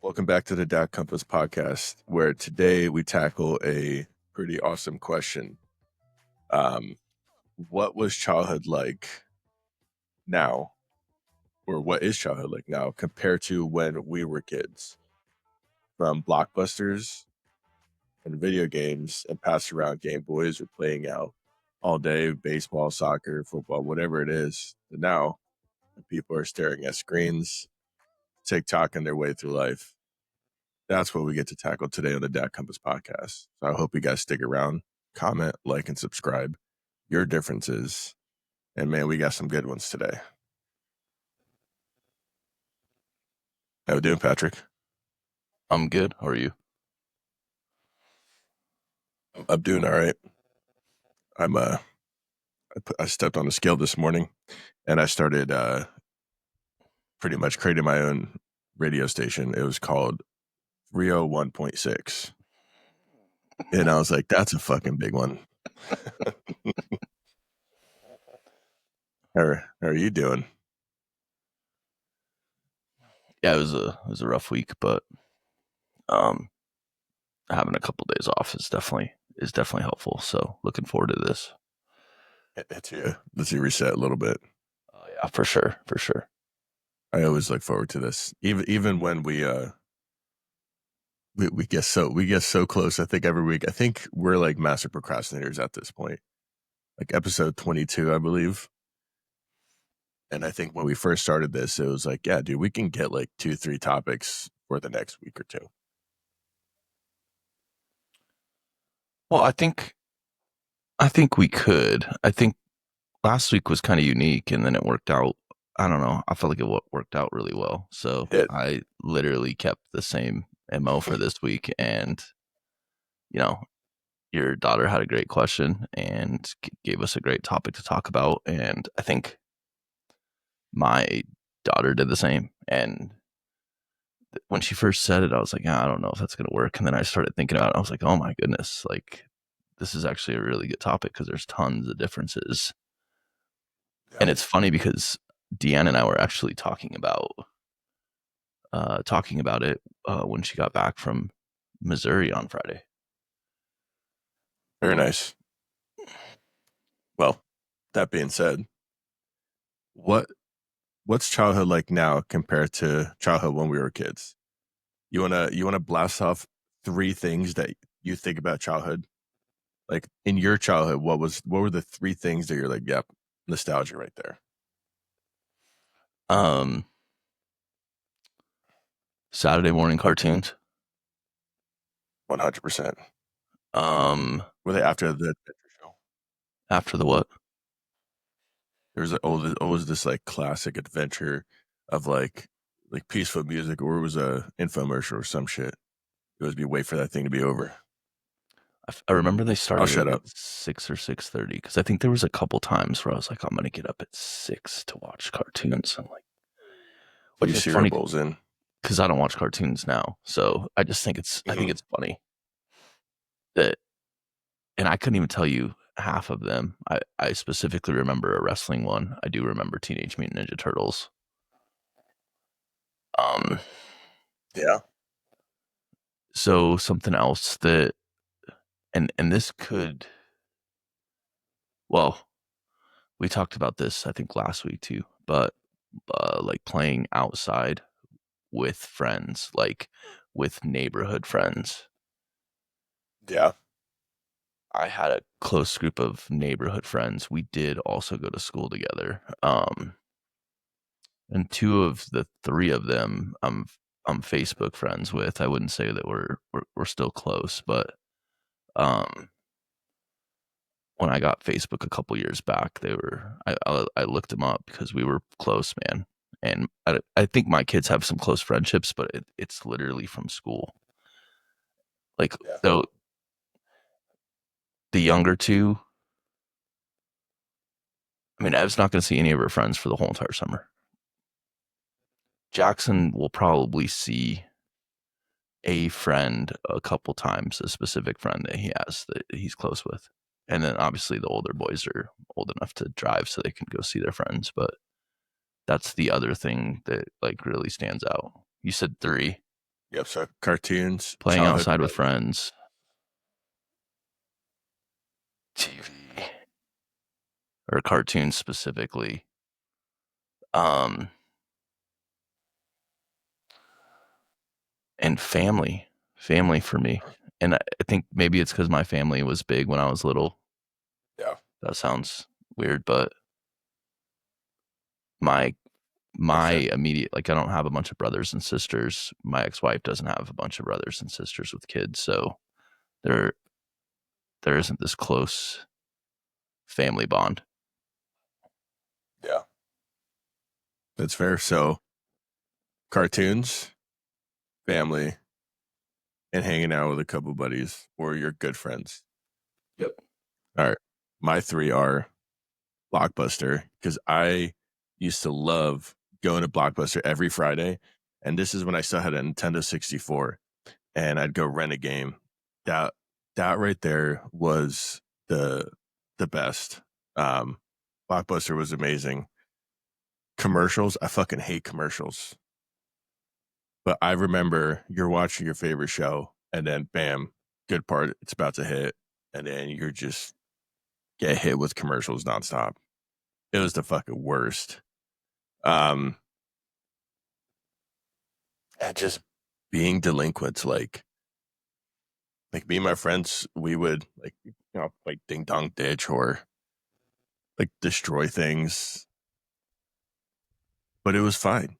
Welcome back to the Dad Compass podcast, where today we tackle a pretty awesome question. What was childhood like now, or what is childhood like now compared to when we were kids? From Blockbusters and video games and pass around Game Boys or playing out all day, baseball, soccer, football, whatever it is. And now people are staring at screens, TikTok their way through life. That's what we get to tackle today on the Dad Compass podcast. So I hope you guys stick around, comment, like, and subscribe. Your differences. And man, we got some good ones today. How we doing, Patrick? I'm good. How are you? I'm doing all right. I stepped on the scale this morning and I started pretty much creating my own radio station. It was called 301.6. And I was like, that's a fucking big one. How are you doing? Yeah, it was a rough week, but having a couple days off is definitely helpful. So looking forward to this. Let's you reset a little bit. Oh yeah, for sure. I always look forward to this. Even when we get so close. I think every week. I think we're like master procrastinators at this point. Like episode 22, I believe. And I think when we first started this, it was like, yeah, dude, we can get like 2-3 topics for the next week or two. Well, I think we could. I think last week was kind of unique, and then it worked out. I don't know. I felt like it worked out really well. So I literally kept the same MO for this week, and you know, your daughter had a great question and gave us a great topic to talk about, and I think my daughter did the same. And when she first said it, I was like, I don't know if that's going to work. And then I started thinking about it. I was like, oh my goodness, like this is actually a really good topic because there's tons of differences. Yeah. And it's funny because Deanna and I were actually talking about it when she got back from Missouri on Friday. Very nice. Well, that being said, what's childhood like now compared to childhood when we were kids? You wanna blast off 3 things that you think about childhood? Like in your childhood, what were the 3 things that you're like, yep, nostalgia right there? Saturday morning cartoons. 100%. Were they after the adventure show? After the what? There was always this like classic adventure of like peaceful music, or it was a infomercial or some shit. It was be wait for that thing to be over. I remember they started shut at up. 6 or 6:30 because I think there was a couple times where I was like, I'm gonna get up at 6 to watch cartoons. I'm like, What which you is cereal funny bowls in? because I don't watch cartoons now, so I just think I think it's funny that, and I couldn't even tell you half of them. I specifically remember a wrestling one. I do remember Teenage Mutant Ninja Turtles. Yeah. So something else that, and this could, well, we talked about this I think last week too, but like playing outside with friends, like with neighborhood friends. Yeah. I had a close group of neighborhood friends. We did also go to school together. And 2 of the 3 of them I'm Facebook friends with. I wouldn't say that we're still close, but when I got Facebook a couple years back, I looked them up because we were close, man. And I think my kids have some close friendships, but it's literally from school. Like, so the younger 2, I mean, Ev's not going to see any of her friends for the whole entire summer. Jackson will probably see a friend a couple times, a specific friend that he has that he's close with. And then obviously the older boys are old enough to drive so they can go see their friends. But that's the other thing that like really stands out. You said 3. Yep. So cartoons, playing childhood outside with friends. friends, TV, or cartoons specifically. Um, and family for me. And I think maybe it's because my family was big when I was little. Yeah. That sounds weird, but my Makes my sense. immediate, like, I don't have a bunch of brothers and sisters. My ex-wife doesn't have a bunch of brothers and sisters with kids, so there there isn't this close family bond. Yeah. That's fair. So cartoons, family, and hanging out with a couple buddies or your good friends. Yep. All right. My three are Blockbuster because I used to love going to Blockbuster every Friday. And this is when I still had a Nintendo 64 and I'd go rent a game. That that right there was the the best. Um Blockbuster was amazing. Commercials, I fucking hate commercials. But I remember you're watching your favorite show and then bam, good part, it's about to hit. And then you're just get hit with commercials nonstop. It was the fucking worst. Um, and just being delinquents, like me and my friends, we would like ding dong ditch or like destroy things, but it was fine.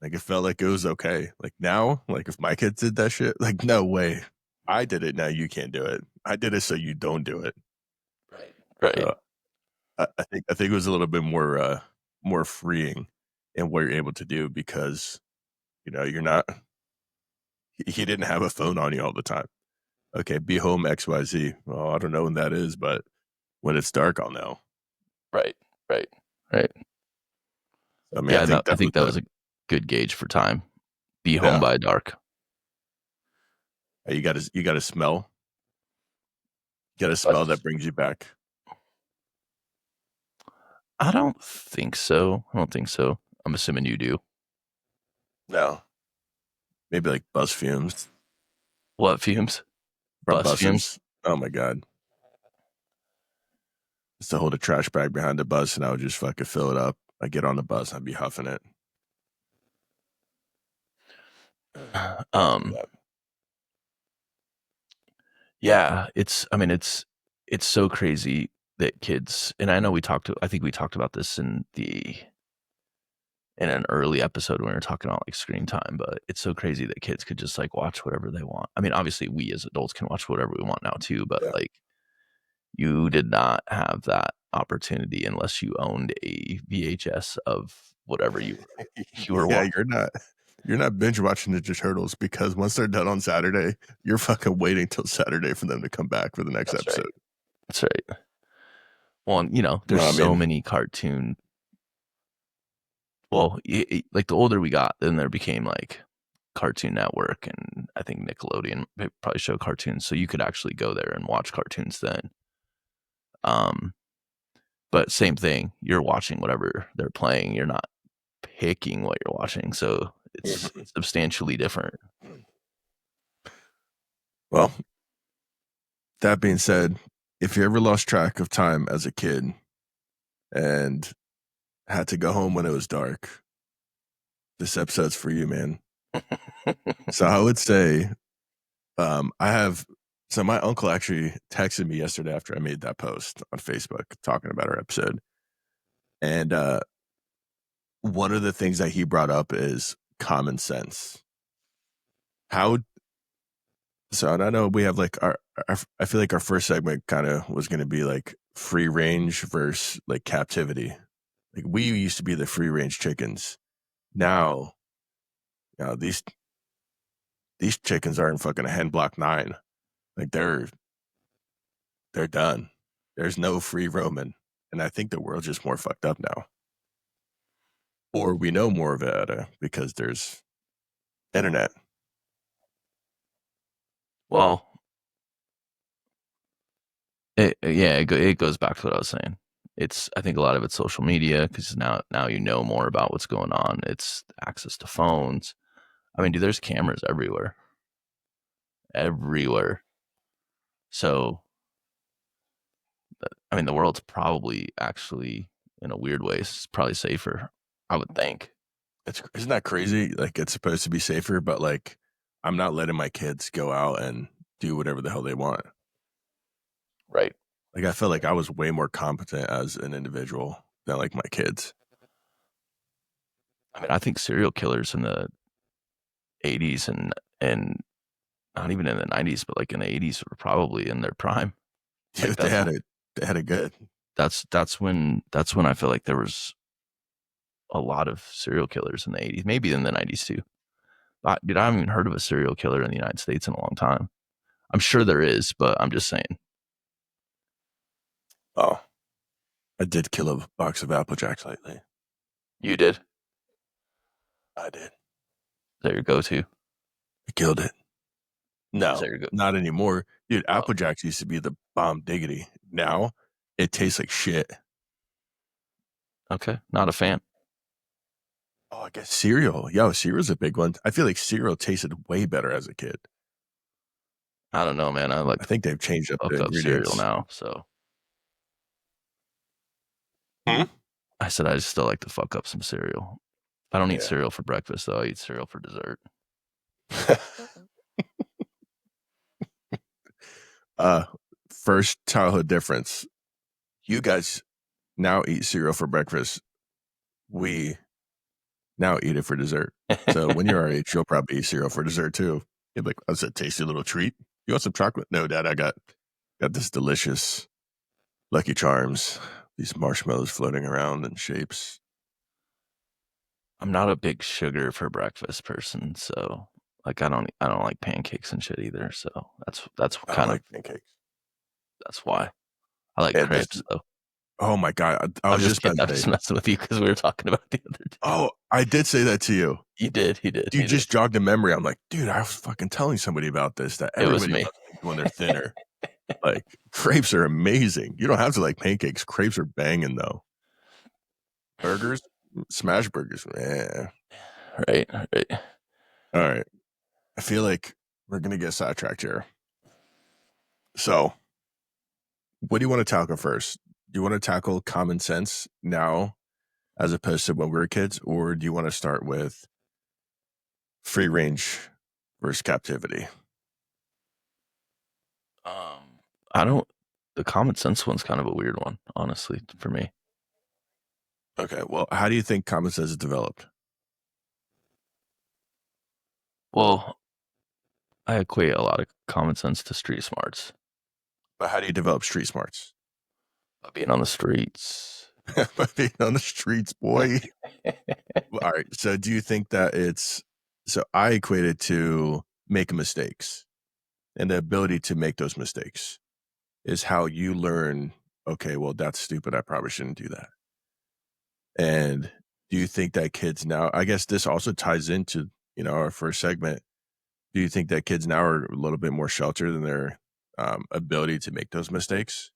Like it felt like it was okay. Like now, like if my kids did that shit, like no way. I did it. Now you can't do it. I did it so you don't do it. Right. Right. So I think it was a little bit more freeing in what you're able to do because you're not. He didn't have a phone on you all the time. Okay, be home XYZ. Well, I don't know when that is, but when it's dark, I'll know. Right. Right. Right. I mean, I Yeah, think I that was think that was a good gauge for time. Be home yeah. by dark. You got to smell. You got to But smell that brings you back. I don't think so. I don't think so. I'm assuming you do. No, maybe like bus fumes What fumes? from Bus fumes? buses. Oh my god, just to hold a trash bag behind the bus, and I would just fucking fill it up. I get on the bus, I'd be huffing it. Nothing Um, but yeah, I mean, it's so crazy that kids, and I think we talked about this in an early episode when we were talking about like screen time, but it's so crazy that kids could just like watch whatever they want. I mean, obviously we as adults can watch whatever we want now too, but yeah. like you did not have that opportunity unless you owned a VHS of whatever you were Yeah, watching. you're not binge watching Ninja Turtles because once they're done on Saturday, you're fucking waiting till Saturday for them to come back for the next That's right. episode. That's right. Well, and, No, there's I so mean, many cartoon. Well, like the older we got, then there became like Cartoon Network and I think Nickelodeon they probably show cartoons, so you could actually go there and watch cartoons then. Um, but same thing, you're watching whatever they're playing. You're not picking what you're watching, so it's mhm. substantially different. Well, that being said, if you ever lost track of time as a kid and had to go home when it was dark, this episode's for you, man. So I would say, I have. So my uncle actually texted me yesterday after I made that post on Facebook talking about our episode, and one of the things that he brought up is common sense. How so? And I know we have like our I feel like our first segment kind of was going to be like free range versus like captivity. Like we used to be the free range chickens. Now, these chickens are in fucking hen block 9. Like they're done. There's no free roaming, and I think the world's just more fucked up now. Or we know more of it because there's internet. Well, it goes back to what I was saying. I think a lot of it's social media because now you know more about what's going on. It's access to phones. I mean, dude, there's cameras everywhere, everywhere. So, I mean, the world's probably actually, in a weird way, it's probably safer. I would think. Isn't that crazy? Like it's supposed to be safer, but like I'm not letting my kids go out and do whatever the hell they want. Right. Like I feel like I was way more competent as an individual than like my kids. I mean, I think serial killers in the 80s and not even in the 90s, but like in the 80s were probably in their prime. Like Dude, they had it good. that's when I feel like there was a lot of serial killers in the 80s, maybe in the 90s too. Dude, I haven't even heard of a serial killer in the United States in a long time. I'm sure there is, but I'm just saying. Oh, I did kill a box of Apple Jacks lately. You did? Is I did. that your go-to? I killed it. Is that No, your go? not anymore. Dude, Oh, Apple Jacks used to be the bomb diggity. Now it tastes like shit. okay. Not a fan. Oh, I guess cereal. Yo, cereal's a big one. I feel like cereal tasted way better as a kid. I don't know, man. I like I to think they've changed up the fuck up cereal ingredients. now. So Hmm? I said I still like to fuck up some cereal. I don't eat Yeah. cereal for breakfast though. I eat cereal for dessert. uh, First childhood difference. You guys now eat cereal for breakfast. We now eat it for dessert. So when you're our age, you'll probably eat cereal for dessert too. You're like, that's a tasty little treat. You want some chocolate? No, Dad, I got this delicious Lucky Charms. These marshmallows floating around in shapes. I'm not a big sugar for breakfast person, so like I don't like pancakes and shit either. So that's I don't kind of like pancakes. that's why I like And this, crepes though. oh my God. I I'm was just just about kidding. I'm to just say, messing with you because we were talking about it the other day. oh, I did say that to you. He did. He did. You He did. just jogged a memory. I'm like, dude, I was fucking telling somebody about this, that It was everybody me. loves them when they're thinner. Like, crepes are amazing. You don't have to like pancakes. Crepes are banging though. Burgers, smash burgers. Yeah. Right. Right. All right. I feel like we're gonna get sidetracked here. So, what do you want to tackle first? Do you want to tackle common sense now, as opposed to when we were kids, or do you want to start with free range versus captivity? I don't. The common sense one's kind of a weird one, honestly, for me. Okay. Well, how do you think common sense is developed? Well, I equate a lot of common sense to street smarts. But how do you develop street smarts? Being on the streets. By being on the streets, boy. All right. So, do you think that it's so? I equate it to making mistakes, and the ability to make those mistakes is how you learn. Okay, well, that's stupid. I probably shouldn't do that. And do you think that kids now? I guess this also ties into our first segment. Do you think that kids now are a little bit more sheltered in their ability to make those mistakes?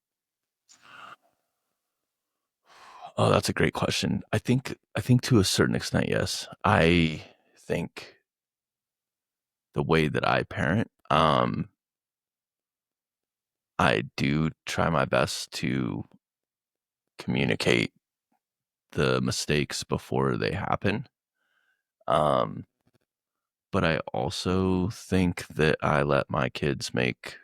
Oh, that's a great question. I think to a certain extent, yes. I think the way that I parent, I do try my best to communicate the mistakes before they happen. Um, but I also think that I let my kids make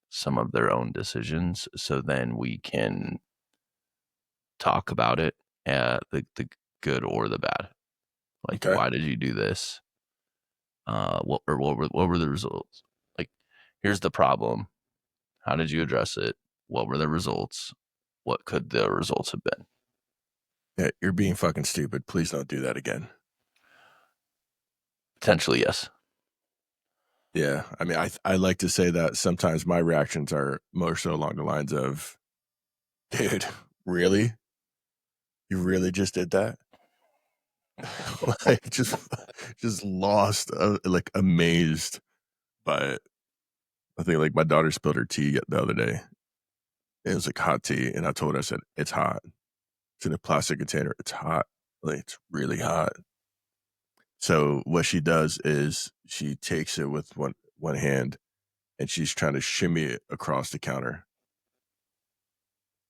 some of their own decisions so then we can talk about it, the good or the bad. Like, Okay. why did you do this? What were the results? Like, here's the problem. How did you address it? What were the results? What could the results have been? Yeah, you're being fucking stupid. Please don't do that again. Potentially, yes. Yeah, I mean, I like to say that sometimes my reactions are more so along the lines of, "Dude, really? You really just did that?" Like, just lost, like, amazed by it. I think, like, my daughter spilled her tea the other day. It was, like, hot tea, and I told her, I said, "It's hot. It's in a plastic container. It's hot. Like, it's really hot." So what she does is she takes it with one hand and she's trying to shimmy it across the counter.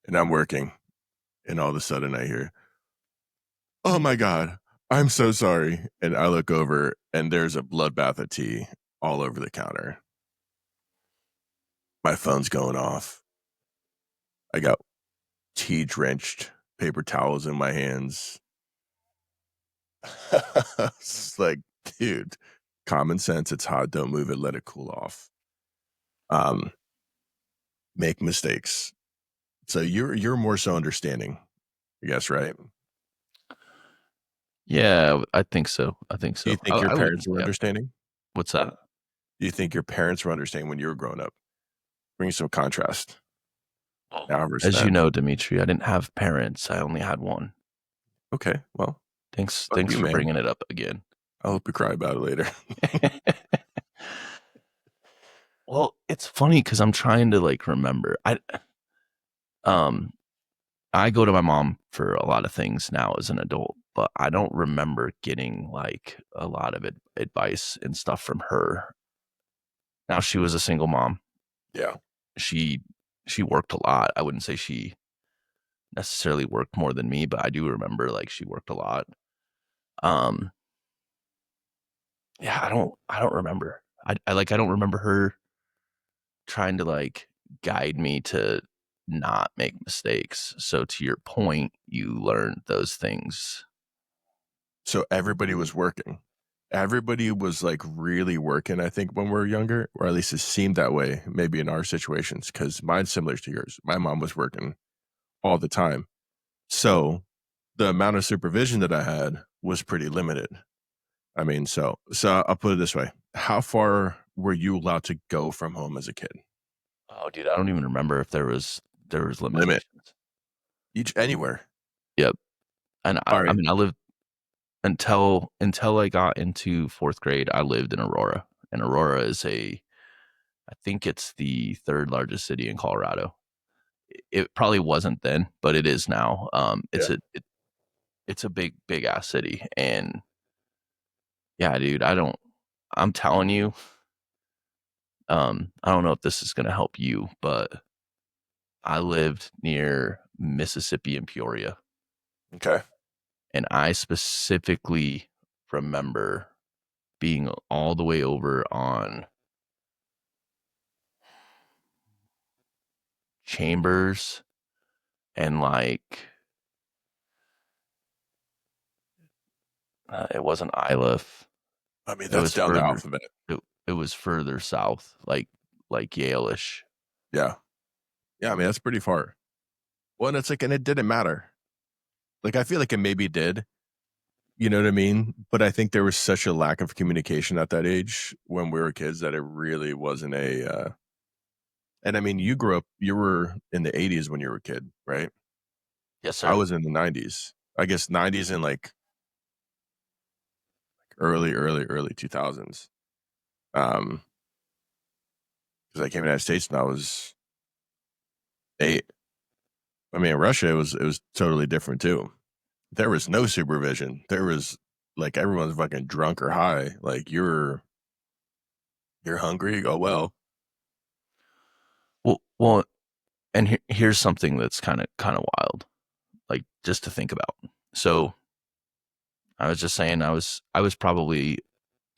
And I'm working, and all of a sudden I hear, "Oh my god, I'm so sorry." And I look over and there's a bloodbath of tea all over the counter. My phone's going off. I got tea drenched paper towels in my hands. It's like, dude, common sense. It's hot. Don't move it. Let it cool off. Um, make mistakes. So you're more so understanding, I guess, right? Yeah, I think so. I think Do you so. think your I would. parents were Yeah. understanding? What's that? Do you think your parents were understanding when you were growing up? Bring some contrast Well, now versus as you then. know, Dimitri, I didn't have parents. I only had one. Okay, well, Thanks. fuck Thanks you, for man. bringing it up again. I hope you cry about it later. Well, it's funny because I'm trying to like remember. Um I go to my mom for a lot of things now as an adult, but I don't remember getting like a lot of advice and stuff from her. Now she was a single mom. Yeah. She she worked a lot. I wouldn't say she necessarily worked more than me, but I do remember like she worked a lot. Um yeah, I don't remember. I don't remember her trying to like guide me to not make mistakes. So to your point, you learned those things. So everybody was working. Everybody was like really working, I think, when we were younger, or at least it seemed that way, maybe in our situations, because mine's similar to yours. My mom was working all the time. So the amount of supervision that I had was pretty limited. I mean, so I'll put it this way. How far were you allowed to go from home as a kid? Oh, dude, I don't even remember if there was Limit. limitations. Each anywhere. Yep, and I All I right. mean, I lived until I got into 4th grade, I lived in Aurora, and Aurora is I think it's the 3rd largest city in Colorado. It probably wasn't then, but it is now. Yeah. It's a big ass city, and yeah, dude, I'm telling you, I don't know if this is gonna help you, but I lived near Mississippi and Peoria, Okay. and I specifically remember being all the way over on Chambers and like it wasn't Iliff. I mean, It that's was down the further. alphabet. It was further south, like Yale-ish. Yeah. Yeah. I mean, that's pretty far. Well, and it's like, and it didn't matter. Like, I feel like it maybe did. You know what I mean? But I think there was such a lack of communication at that age when we were kids that it really wasn't and I mean, you grew up, you were in the 80s when you were a kid, right? Yes, I sir. was in the 90s. I guess 90s and like early 2000s. Um, because I came to the United States when I was 8. I mean, in Russia, it was totally different too. There was no supervision. There was like everyone's fucking drunk or high. Like you're hungry. Oh well. Well, and here's something that's kind of wild, like just to think about. So I was just saying I was probably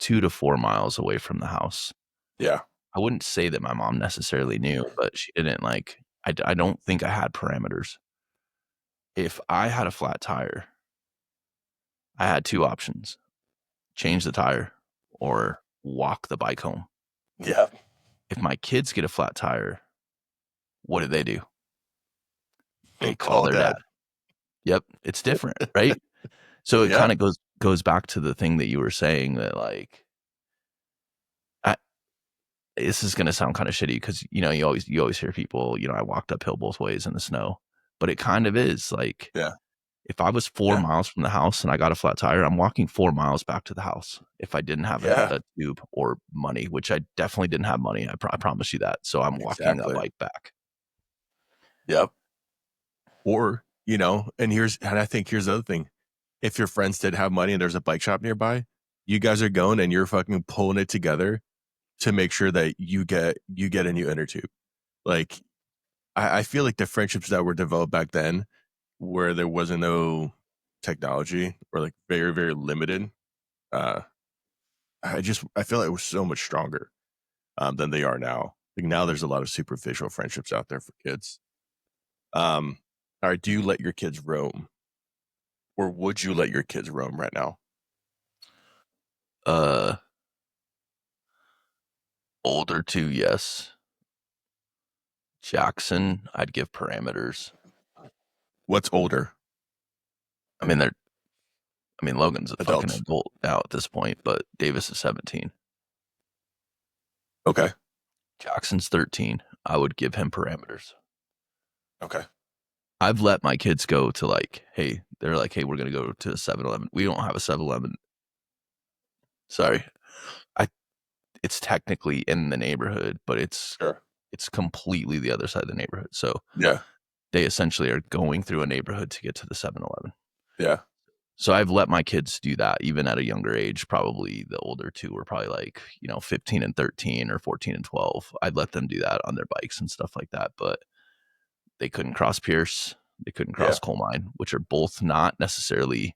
2 to 4 miles away from the house. Yeah. I wouldn't say that my mom necessarily knew, but she didn't like. I don't think I had parameters. If I had a flat tire, I had two options: change the tire or walk the bike home. Yeah. If my kids get a flat tire, what do? They call Call their dad. dad. Yep, it's different, right? So it Yeah. kind of goes back to the thing that you were saying that like I, this is gonna sound kind of shitty because you always hear people, I walked uphill both ways in the snow, but it kind of is like Yeah. if I was four Yeah. miles from the house and I got a flat tire, I'm walking 4 miles back to the house if I didn't have Yeah. a tube or money, which I definitely didn't have money. I promise you that. So I'm walking a Exactly. bike back. Yep. Or, and I think here's the other thing. If your friends did have money and there's a bike shop nearby, You guys are going and you're fucking pulling it together to make sure that you get a new inner tube. Like I feel like the friendships that were developed back then, where there wasn't no technology or like very very limited, uh, I feel like it was so much stronger than they are now. Like now, there's a lot of superficial friendships out there for kids. All right, do you let your kids roam, or would you let your kids roam right now? Uh, older two, yes. Jackson, I'd give parameters. What's older? I mean, they're. I mean, Logan's a fucking Adults. adult now at this point, but Davis is 17. Okay. Jackson's 13. I would give him parameters. Okay. I've let my kids go to like, hey, they're like, hey, we're gonna go to a 7-Eleven. We don't have a 7-Eleven. Sorry, I. It's technically in the neighborhood, but Sure. it's completely the other side of the neighborhood. So Yeah. they essentially are going through a neighborhood to get to the 7-Eleven. Yeah. So I've let my kids do that even at a younger age. Probably the older two were probably like, 15 and 13 or 14 and 12. I'd let them do that on their bikes and stuff like that. But they couldn't cross Pierce. They couldn't Yeah. cross Coal Mine, which are both not necessarily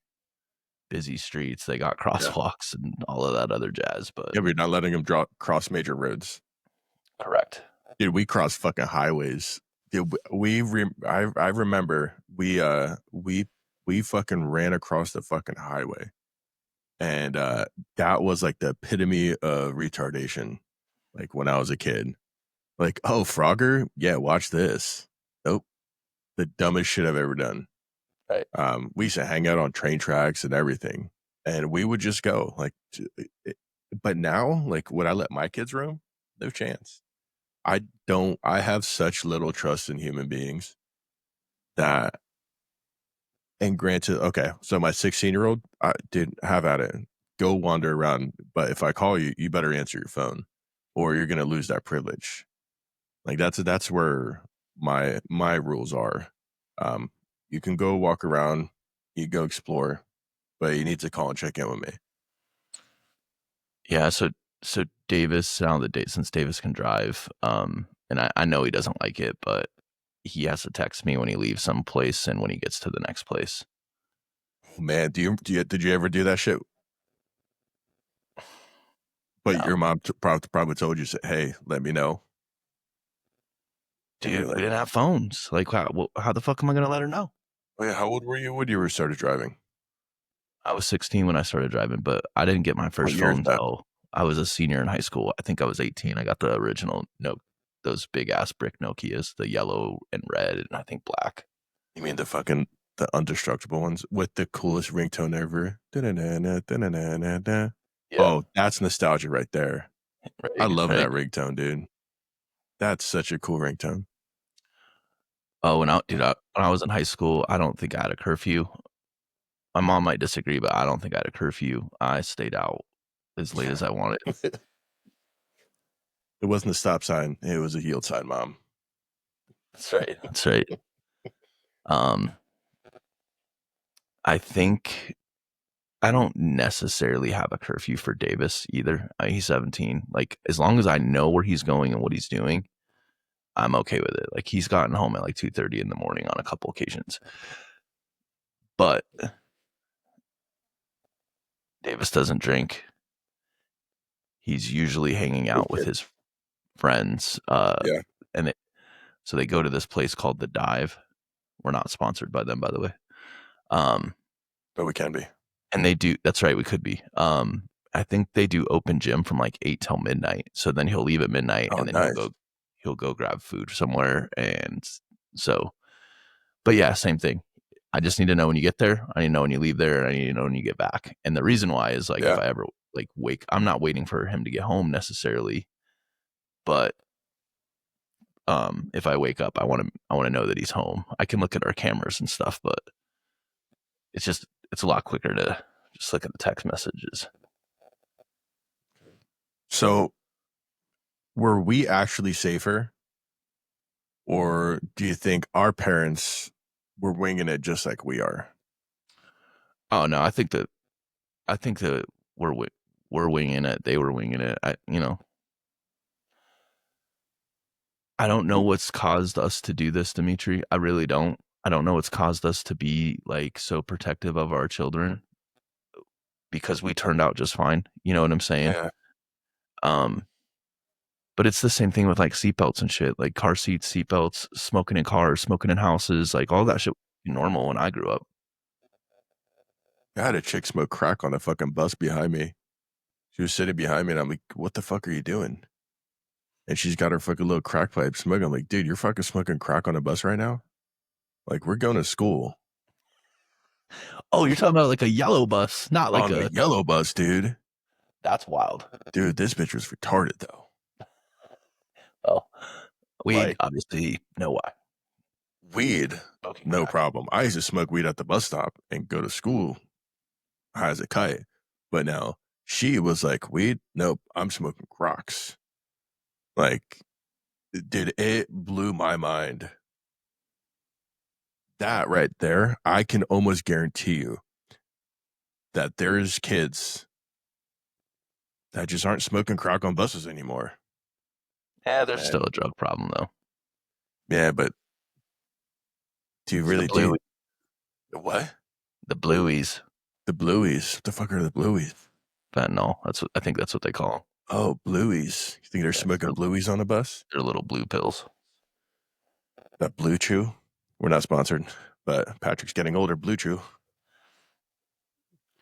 busy streets. They got Yeah. crosswalks and all of that other jazz. But Yeah, but you're not letting them cross major roads. correct. Dude, we cross fucking highways. Dude, I remember we fucking ran across the fucking highway, and that was like the epitome of retardation. Like when I was a kid, like, oh, Frogger, yeah, watch this. Nope, the dumbest shit I've ever done. Right. We used to hang out on train tracks and everything, and we would just go like. But now, like, would I let my kids roam? No chance. I don't. I have such little trust in human beings that. And granted, okay, so my 16-year-old, I did have at it. Go wander around, but if I call you, you better answer your phone, or you're gonna lose that privilege. Like that's where my rules are. Um, you can go walk around, you go explore, but you need to call and check in with me. Yeah. So Davis, now the date since Davis can drive, and I know he doesn't like it, but he has to text me when he leaves some place and when he gets to the next place. Oh, man, did you ever do that shit? But No, your mom probably told you, "Hey, let me know." And you're dude, we like, didn't have phones. Like, how the fuck am I gonna let her know? "Oh yeah, how old were you when you were started driving? I was 16 when I started driving, but I didn't get my What first year is phone that?" until I was a senior in high school. I think I was 18. I got the original no, those big ass brick Nokias, the yellow and red, and I think black. You mean the indestructible ones with the coolest ringtone ever? Da-na-na-na, da-na-na-na-na. Yeah, Oh, that's nostalgia right there. I right, love right. that ringtone, dude. That's such a cool ringtone. Oh, when I was in high school, I don't think I had a curfew. My mom might disagree, but I don't think I had a curfew. I stayed out as late as I wanted. It wasn't a stop sign, it was a yield sign, mom. That's right. That's right. Um, I think I don't necessarily have a curfew for Davis either. He's 17. Like as long as I know where he's going and what he's doing, I'm okay with it. Like he's gotten home at like 2:30 in the morning on a couple occasions. But Davis doesn't drink. He's usually hanging Good out with kid. his friends. Yeah, And so they go to this place called The Dive. We're not sponsored by them, by the way. Um, but we can be. and they do. That's right. We could be. I think they do open gym from like 8 till midnight. So then he'll leave at midnight, Oh, and then nice. he'll go grab food somewhere. And so, but yeah, same thing. I just need to know when you get there. I need to know when you leave there. And I need to know when you get back. And the reason why is like if Yeah, I ever like I'm not waiting for him to get home necessarily, but if I wake up, I want to know that he's home. I can look at our cameras and stuff, but it's a lot quicker to just look at the text messages. so were we actually safer, or do you think our parents were winging it just like we are? Oh no, I think that we're we're winging it. They were winging it. I don't know what's caused us to do this, Dimitri. I really don't. I don't know what's caused us to be like so protective of our children because we turned out just fine. You know what I'm saying? Yeah. Um, but it's the same thing with like seatbelts and shit, like car seats, seatbelts, smoking in cars, smoking in houses, like all that shit was normal when I grew up. I had a chick smoke crack on the fucking bus behind me. She was sitting behind me, and I'm like, "What the fuck are you doing?" And she's got her fucking little crack pipe smoking. I'm like, "Dude, you're fucking smoking crack on a bus right now? Like, we're going to school Oh, you're talking about like a yellow bus, not like on the a. yellow bus, dude. That's wild. Dude, this bitch was retarded though. Well, we Like, obviously know why. weed, Smoking no crack. problem. I used to smoke weed at the bus stop and go to school high as a kite. But now she was like, weed? Nope, I'm smoking crocs. Like, dude, it blew my mind. That right there, I can almost guarantee you that there's kids that just aren't smoking crack on buses anymore. Yeah, there's And still a drug problem though. yeah, but do you It's the really do blue, what? the blueies, The blueies. What the fuck are the blueies? fentanyl. I think that's what they call them. Oh, blueies. You think they're Yeah, smoking blueies on a bus? they're little blue pills. That Blue Chew. We're not sponsored, but Patrick's getting older. Blue Chew.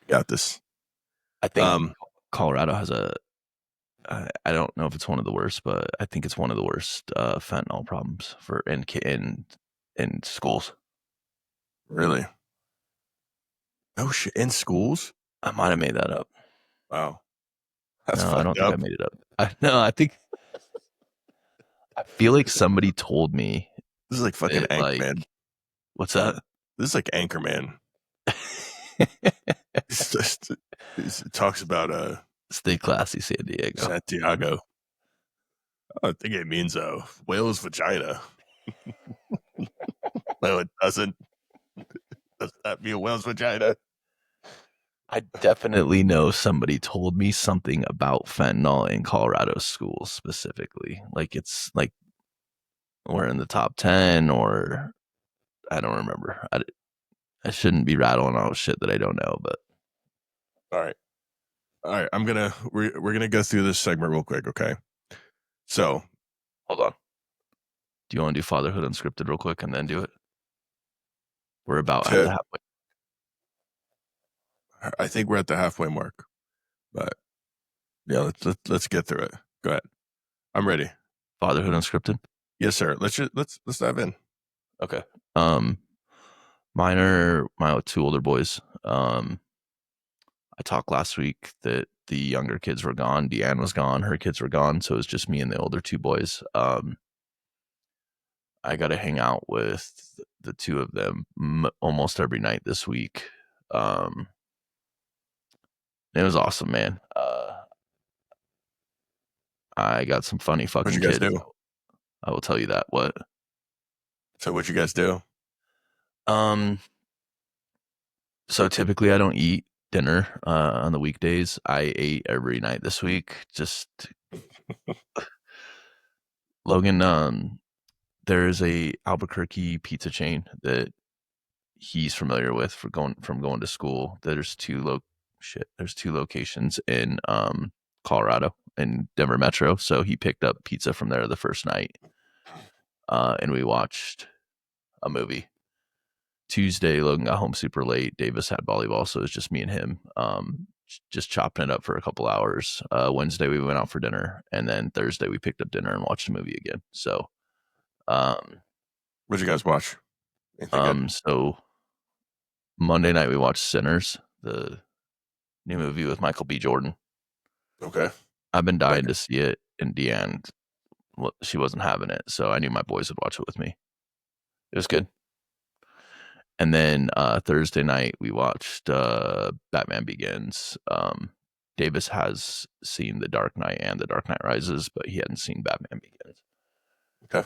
Got this. I think Um, Colorado has I don't know if it's one of the worst, but I think it's one of the worst fentanyl problems for in schools. really? Oh shit! In schools? I might have made that up. Wow, that's No, I don't fucked think I up. made it up. No, I think I feel like somebody told me This is like fucking that Anchorman. what's that? This is like Anchorman. It's just, it talks about Stay classy, San Diego. Santiago. I think it means whale's vagina. No, it doesn't. Does that mean a whale's vagina? I definitely know somebody told me something about fentanyl in Colorado schools specifically. Like it's like we're in the top 10 or I don't remember. I shouldn't be rattling out shit that I don't know, but All right, all right. We're gonna go through this segment real quick, okay? So hold on. Do you want to do Fatherhood Unscripted real quick and then do it? We're about at the to halfway. I think we're at the halfway mark, but yeah, let's get through it. Go ahead. I'm ready. Fatherhood Unscripted. Yes, sir. Let's dive in. Okay. Um, Mine are my two older boys. I talked last week that the younger kids were gone. Deanne was gone. Her kids were gone. So it was just me and the older two boys. I got to hang out with the two of them almost every night this week. It was awesome, man. I got some funny What'd fucking you guys kids. do? I will tell you that. What? So what'd you guys do? Um, so typically I don't eat dinner on the weekdays. I ate every night this week. Just Logan, there's a Albuquerque pizza chain that he's familiar with for going to school. There's two locations in Colorado in Denver Metro. So he picked up pizza from there the first night. And we watched a movie. Tuesday, Logan got home super late. Davis had volleyball, so it was just me and him. Just chopping it up for a couple hours. Wednesday we went out for dinner, and then Thursday we picked up dinner and watched a movie again. So, What'd you guys watch? Anything good? so Monday night we watched Sinners, the new movie with Michael B. Jordan. Okay. I've been Like dying to see it, and Deanne, she wasn't having it, so I knew my boys would watch it with me. It was good. And then Thursday night we watched Batman Begins. Davis has seen The Dark Knight and The Dark Knight Rises, but he hadn't seen Batman Begins. okay.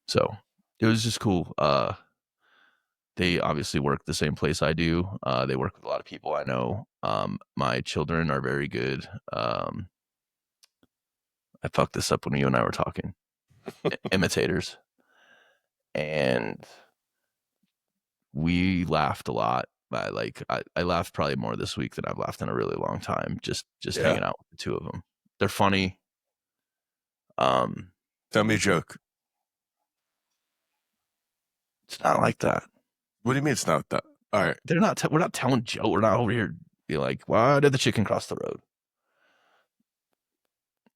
So it was just cool. they obviously work the same place I do. They work with a lot of people I know. My children are very good. I fucked this up when you and I were talking. Imitators. And we laughed a lot. I laughed probably more this week than I've laughed in a really long time. Just Yeah. hanging out with the two of them. They're funny. Tell me a joke. It's not like that. What do you mean it's not that? All right. They're not. We're not telling Joe. We're not over here be like, why did the chicken cross the road?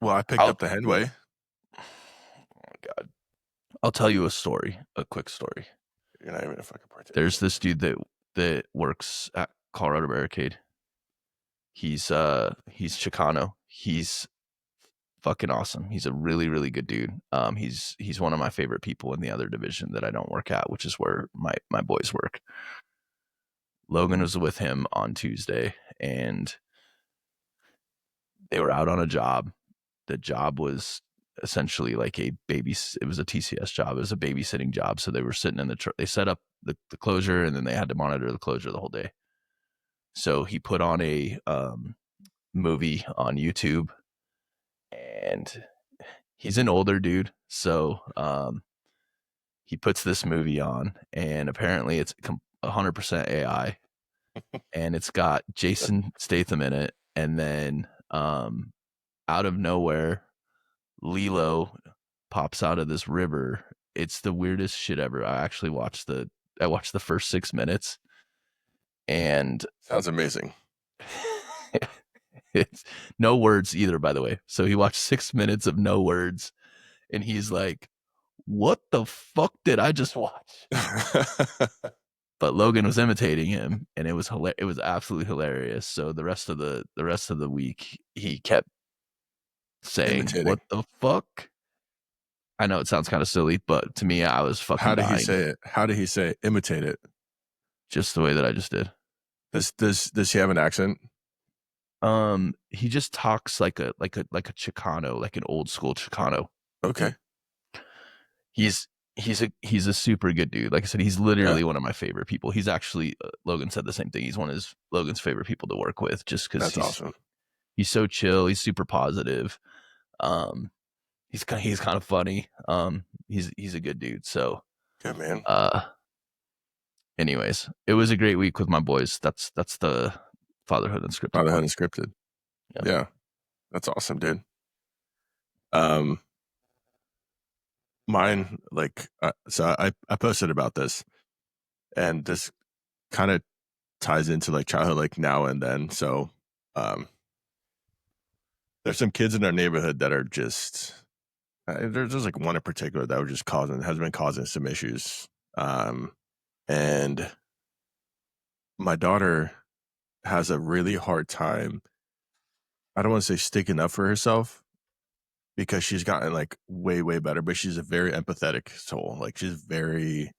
Well, I picked up the Henway. Oh my god! I'll tell you a story. A quick story. You're not even a fucking part. There's this dude that works at Colorado Barricade. He's Chicano. He's fucking awesome. He's a really, really good dude. He's one of my favorite people in the other division that I don't work at, which is where my boys work. Logan was with him on Tuesday, and they were out on a job. The job was essentially like it was a TCS job. It was a babysitting job. So they were sitting in the truck. They set up the closure, and then they had to monitor the closure the whole day. So he put on a movie on YouTube, and he's an older dude. So he puts this movie on, and apparently it's 100% AI, and it's got Jason Statham in it. And then out of nowhere, Lilo pops out of this river. It's the weirdest shit ever. I watched the first 6 minutes, and sounds amazing. It's no words either, by the way. So he watched 6 minutes of no words, and he's like, what the fuck did I just watch? But Logan was imitating him, and it was it was absolutely hilarious. So the rest of the week, he kept saying, what the fuck? I know it sounds kind of silly, but to me, I was fucking How did dying. he say it? How did he say it? Imitate it? Just the way that I just did. Does he have an accent? He just talks like a Chicano, like an old school Chicano. Okay. He's a super good dude. Like I said, he's literally one of my favorite people. He's actually Logan said the same thing. He's one of Logan's favorite people to work with, just because he's awesome. He's so chill. He's super positive. He's kind of funny. He's a good dude. So good man. Anyways, it was a great week with my boys. That's the Fatherhood Unscripted. Fatherhood Unscripted. Yeah, that's awesome, dude. Mine, like, so I posted about this, and this kind of ties into like childhood, like now and then. So, there's some kids in our neighborhood that are just there's like one in particular that has been causing some issues. And my daughter has a really hard time. I don't want to say sticking up for herself, because she's gotten like way, way better, but she's a very empathetic soul. Like she's very,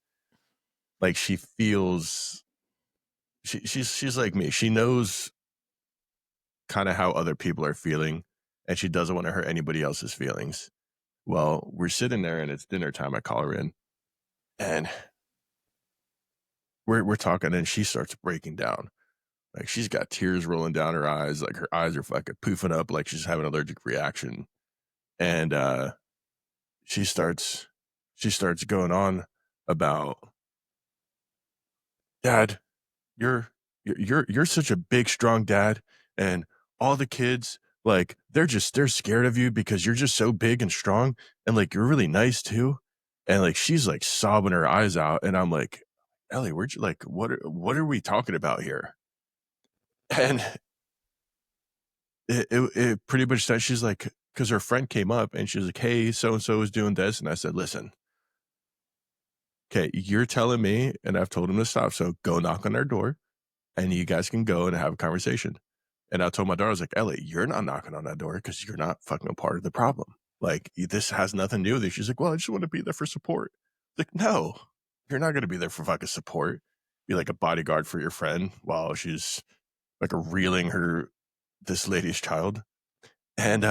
like she feels, she's like me. She knows kind of how other people are feeling, and she doesn't want to hurt anybody else's feelings. Well, we're sitting there and it's dinner time. I call her in, and we're talking, and she starts breaking down. Like she's got tears rolling down her eyes. Like her eyes are fucking poofing up like she's having an allergic reaction. And she starts going on about, Dad, you're such a big, strong dad, and all the kids, like they're scared of you because you're just so big and strong, and like you're really nice too. And like she's like sobbing her eyes out, and I'm like, Ellie, where'd you, like, what are we talking about here? And it pretty much said, she's like, because her friend came up and she was like, hey, so and so is doing this, and I said, listen, okay, you're telling me, and I've told him to stop, so go knock on their door, and you guys can go and have a conversation. And I told my daughter, I was like, Ellie, you're not knocking on that door because you're not fucking a part of the problem. Like, this has nothing to do with it. She's like, well, I just want to be there for support. Like, no, you're not going to be there for fucking support. Be like a bodyguard for your friend while she's like reeling this lady's child. And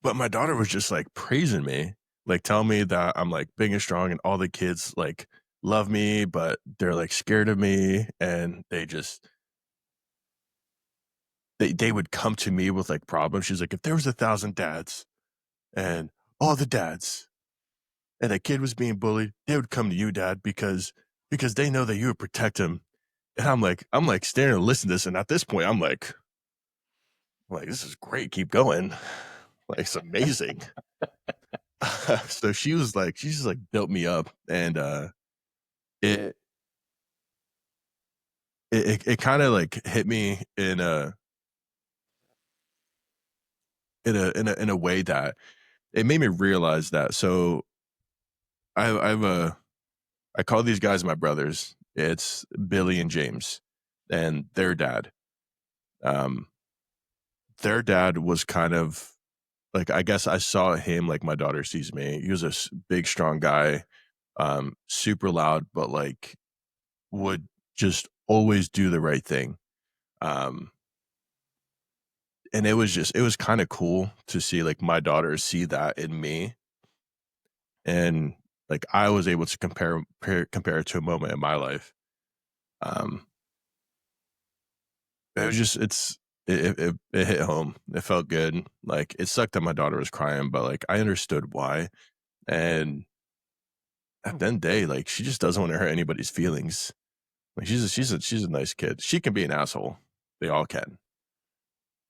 but my daughter was just like praising me, Like tell me that I'm like big and strong and all the kids like love me, but they're like scared of me and they would come to me with like problems. She's like, if there was 1,000 dads and all the dads and a kid was being bullied, they would come to you, dad, because they know that you would protect him. And I'm like standing and listening to this, and at this point, I'm like, this is great. Keep going. Like, it's amazing. So she just like built me up, and it it kind of like hit me in a way that it made me realize that. So I've I call these guys my brothers. It's Billy and James, and Um, their dad was kind of like, I guess I saw him like my daughter sees me. He was a big, strong guy, super loud, but like would just always do the right thing. Um, and it was kind of cool to see like my daughter see that in me, and like I was able to compare it to a moment in my life. Um, it was just it hit home. It felt good. Like it sucked that my daughter was crying, but like I understood why. And at the end of the day, like she just doesn't want to hurt anybody's feelings. Like she's a nice kid. She can be an asshole. They all can,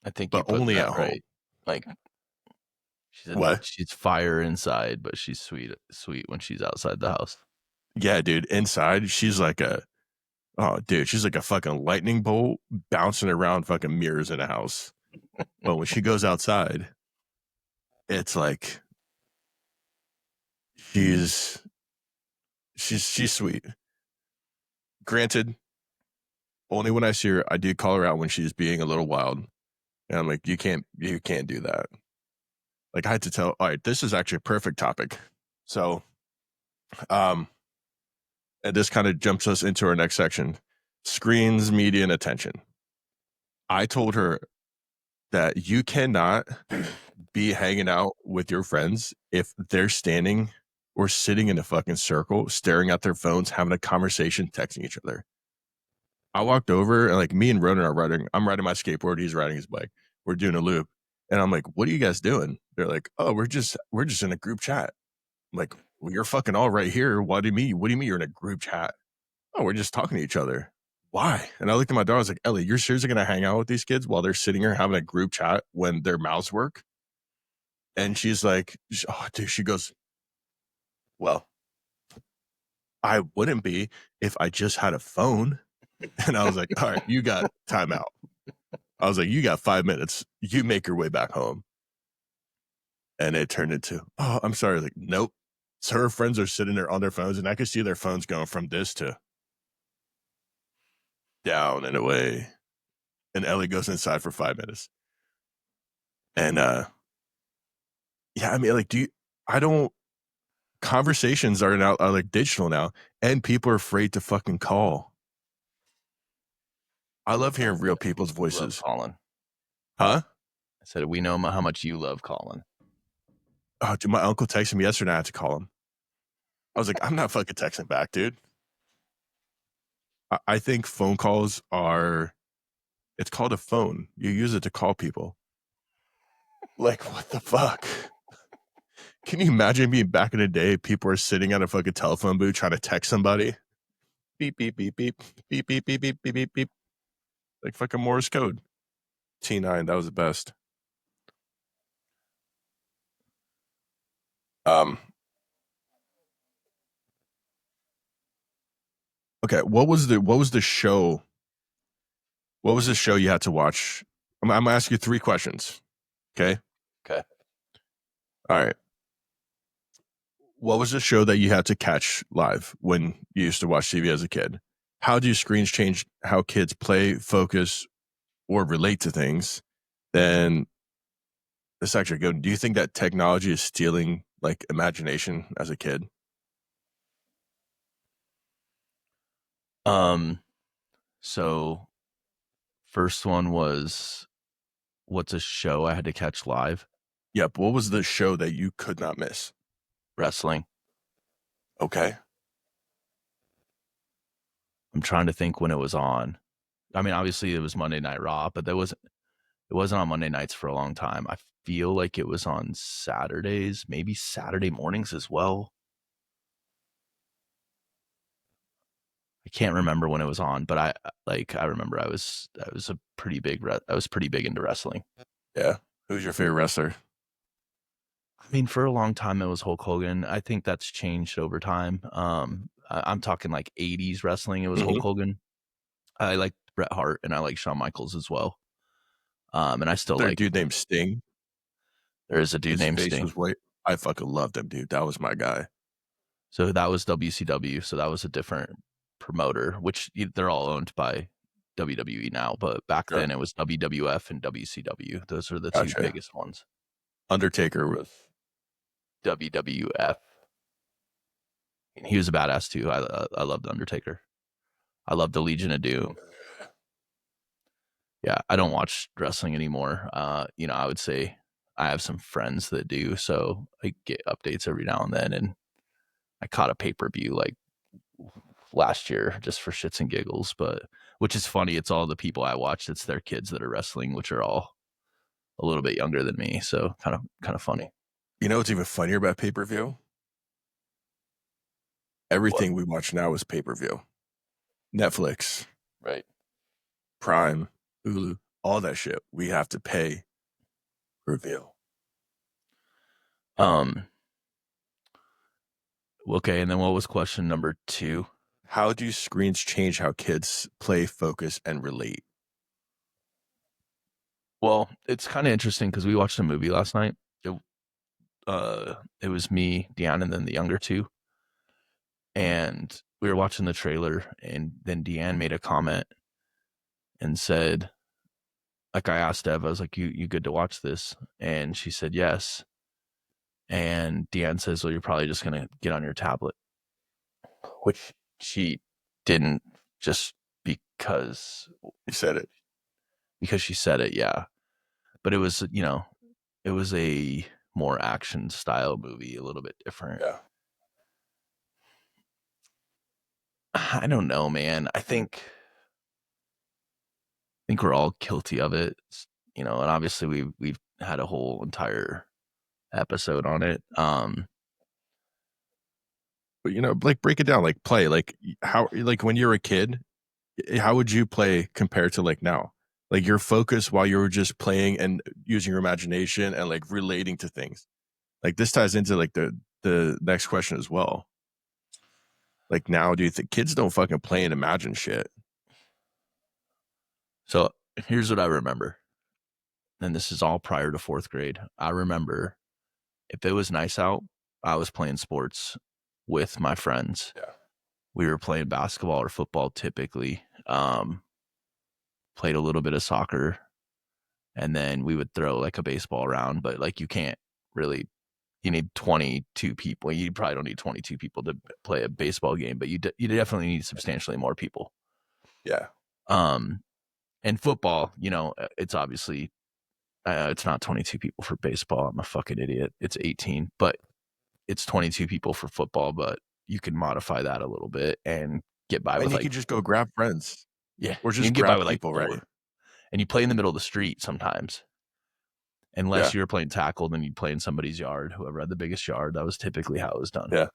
I think you but put only at that home. right. Like What? she's fire inside, but she's sweet when she's outside the house. Yeah, dude. Inside, she's like a oh, dude. She's like a fucking lightning bolt bouncing around fucking mirrors in a house. But when she goes outside, it's like she's she's sweet. Granted, only when I see her, I do call her out when she's being a little wild, and I'm like, you can't do that. Like I had to tell. All right, this is actually a perfect topic. So, um, and this kind of jumps us into our next section: screens, media, and attention. I told her that you cannot be hanging out with your friends if they're standing or sitting in a fucking circle, staring at their phones, having a conversation, texting each other. I walked over and like me and Ronan are riding. I'm riding my skateboard. He's riding his bike. We're doing a loop, and I'm like, "What are you guys doing?" They're like, "Oh, we're just in a group chat." I'm like, "Well, you're fucking all right here. What do you mean? What do you mean you're in a group chat?" "Oh, we're just talking to each other." Why? And I looked at my daughter. I was like, "Ellie, you're seriously gonna hang out with these kids while they're sitting here having a group chat when their mouths work?" And she's like, "Oh, dude." She goes, "Well, I wouldn't be if I just had a phone." And I was like, "All right, you got timeout." I was like, "You got 5 minutes. You make your way back home." And it turned into, "Oh, I'm sorry." Like, nope. So her friends are sitting there on their phones, and I could see their phones going from this to down and away. And Ellie goes inside for 5 minutes. And yeah, I mean, like, I don't, conversations are now are like digital now, and people are afraid to fucking call. I love hearing real people's You love voices. Colin. Huh? I said we know how much you love Colin. Oh, dude, my uncle texted me yesterday. I had to call him. I was like, I'm not fucking texting back, dude. I think phone calls are, it's called a phone. You use it to call people. Like, what the fuck? Can you imagine being back in the day? People are sitting at a fucking telephone booth trying to text somebody. Beep, beep, beep, beep, beep, beep, beep, beep, beep, beep, beep. Like fucking Morse code. T9, that was the best. Um, okay, what was the show? What was the show you had to watch? I'm gonna ask you 3 questions. Okay. Okay. All right. What was the show that you had to catch live when you used to watch TV as a kid? How do screens change how kids play, focus, or relate to things? Then that's actually good. Do you think that technology is stealing like imagination as a kid? So first one was what's a show I had to catch live? Yep. What was the show that you could not miss? wrestling. Okay. I'm trying to think when it was on. I mean, obviously it was Monday Night Raw, but it wasn't on Monday nights for a long time. I feel like it was on Saturdays, maybe Saturday mornings as well. I can't remember when it was on, but I remember I was I was pretty big into wrestling. Yeah. Who's your favorite wrestler? I mean, for a long time it was Hulk Hogan. I think that's changed over time. I'm talking like 80s wrestling. It was Hulk Mm-hmm. Hogan. I like Bret Hart and I like Shawn Michaels as well. And I still There a like dude named Sting. there is a dude His named face Sting. was white. I fucking loved him, dude. That was my guy. So that was WCW. So that was a different promoter, which they're all owned by WWE now. But back Yeah. then it was WWF and WCW. Those are the two Gotcha. biggest ones. Undertaker was. WWF. And he was a badass too. I love the Undertaker. I love the Legion of Doom. Yeah, I don't watch wrestling anymore. I would say I have some friends that do, so I get updates every now and then. And I caught a pay-per-view like last year just for shits and giggles, but which is funny. It's all the people I watched. It's their kids that are wrestling, which are all a little bit younger than me. So kind of funny. You know what's even funnier about pay-per-view? What? Everything we watch now is pay-per-view. Netflix, Right. Prime, Hulu, all that shit. We have to pay per view. Um. Okay, and then what was question number 2? How do screens change how kids play, focus, and relate? Well, it's kind of interesting because we watched a movie last night. It was me, Deanne, and then the younger two, and we were watching the trailer, and then Deanne made a comment and said, like, I asked Ev, I was like, you good to watch this? And she said yes. And Deanne says, well, you're probably just gonna get on your tablet, which she didn't, just because You said it. she said it, yeah. But it was, it was a more action style movie, a little bit different. Yeah. I don't know, man. I think we're all guilty of it, and obviously we've had a whole entire episode on it. But like break it down, like play, like how, like when you're a kid, how would you play compared to like now? Like your focus while you were just playing and using your imagination and like relating to things. Like this ties into like the next question as well. Like now, do you think kids don't fucking play and imagine shit? So here's what I remember, and this is all prior to 4th grade. I remember if it was nice out, I was playing sports with my friends. Yeah. We were playing basketball or football typically. Played a little bit of soccer, and then we would throw like a baseball around, but like you can't really, you need 22 people. You probably don't need 22 people to play a baseball game, but you definitely need substantially more people. Yeah. Um, and football, it's obviously it's not 22 people for baseball. I'm a fucking idiot. It's 18, but it's 22 people for football. But you can modify that a little bit and get by And with you like could just go grab friends yeah, or you can just get by grab with like people, right? 4. And you play in the middle of the street sometimes. Yeah. Unless you were playing tackle, then you'd play in somebody's yard. Whoever had the biggest yard, that was typically how it was done. Yeah.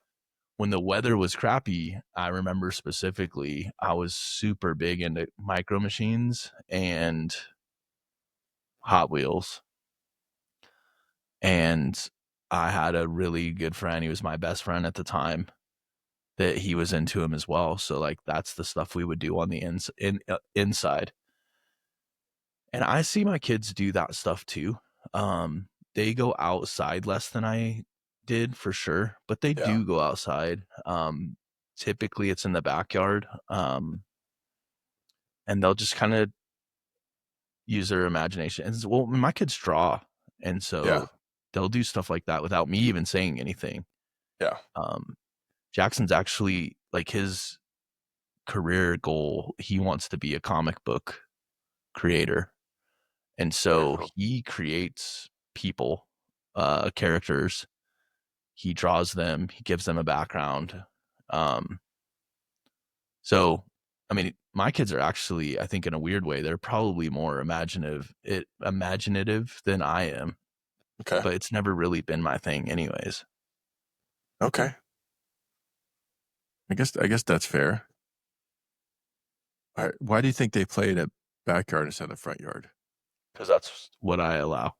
When the weather was crappy, I remember specifically I was super big into micro machines and Hot Wheels. And I had a really good friend. He was my best friend at the time, that he was into him as well. So like that's the stuff we would do on the inside. And I see my kids do that stuff too. They go outside less than I did for sure, but they Yeah. do go outside. Typically it's in the backyard. And they'll just kind of use their imagination. And well, my kids draw, and Yeah. so they'll do stuff like that without me even saying anything. Yeah. Jackson's actually like his career goal. He wants to be a comic book creator. And Very so cool. he creates people, characters, He draws them. He gives them a background. Um, so, I mean, my kids are actually, I think, in a weird way, they're probably more imaginative than I am. Okay. But it's never really been my thing, anyways. Okay. I guess that's fair. All right. Why do you think they play in a backyard instead of the front yard? Because that's what I allow.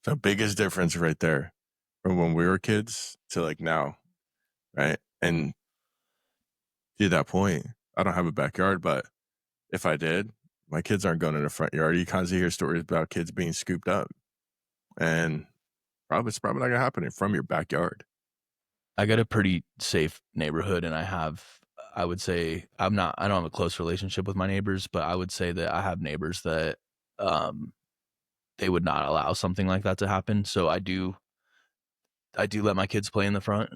So biggest difference right there from when we were kids to like now, right? And to that point, I don't have a backyard, but if I did, my kids aren't going in the front yard. You constantly hear stories about kids being scooped up, and it's probably not gonna happen from your backyard. I got a pretty safe neighborhood, and I would say I don't have a close relationship with my neighbors, but I would say that I have neighbors that um, they would not allow something like that to happen. So I do let my kids play in the front.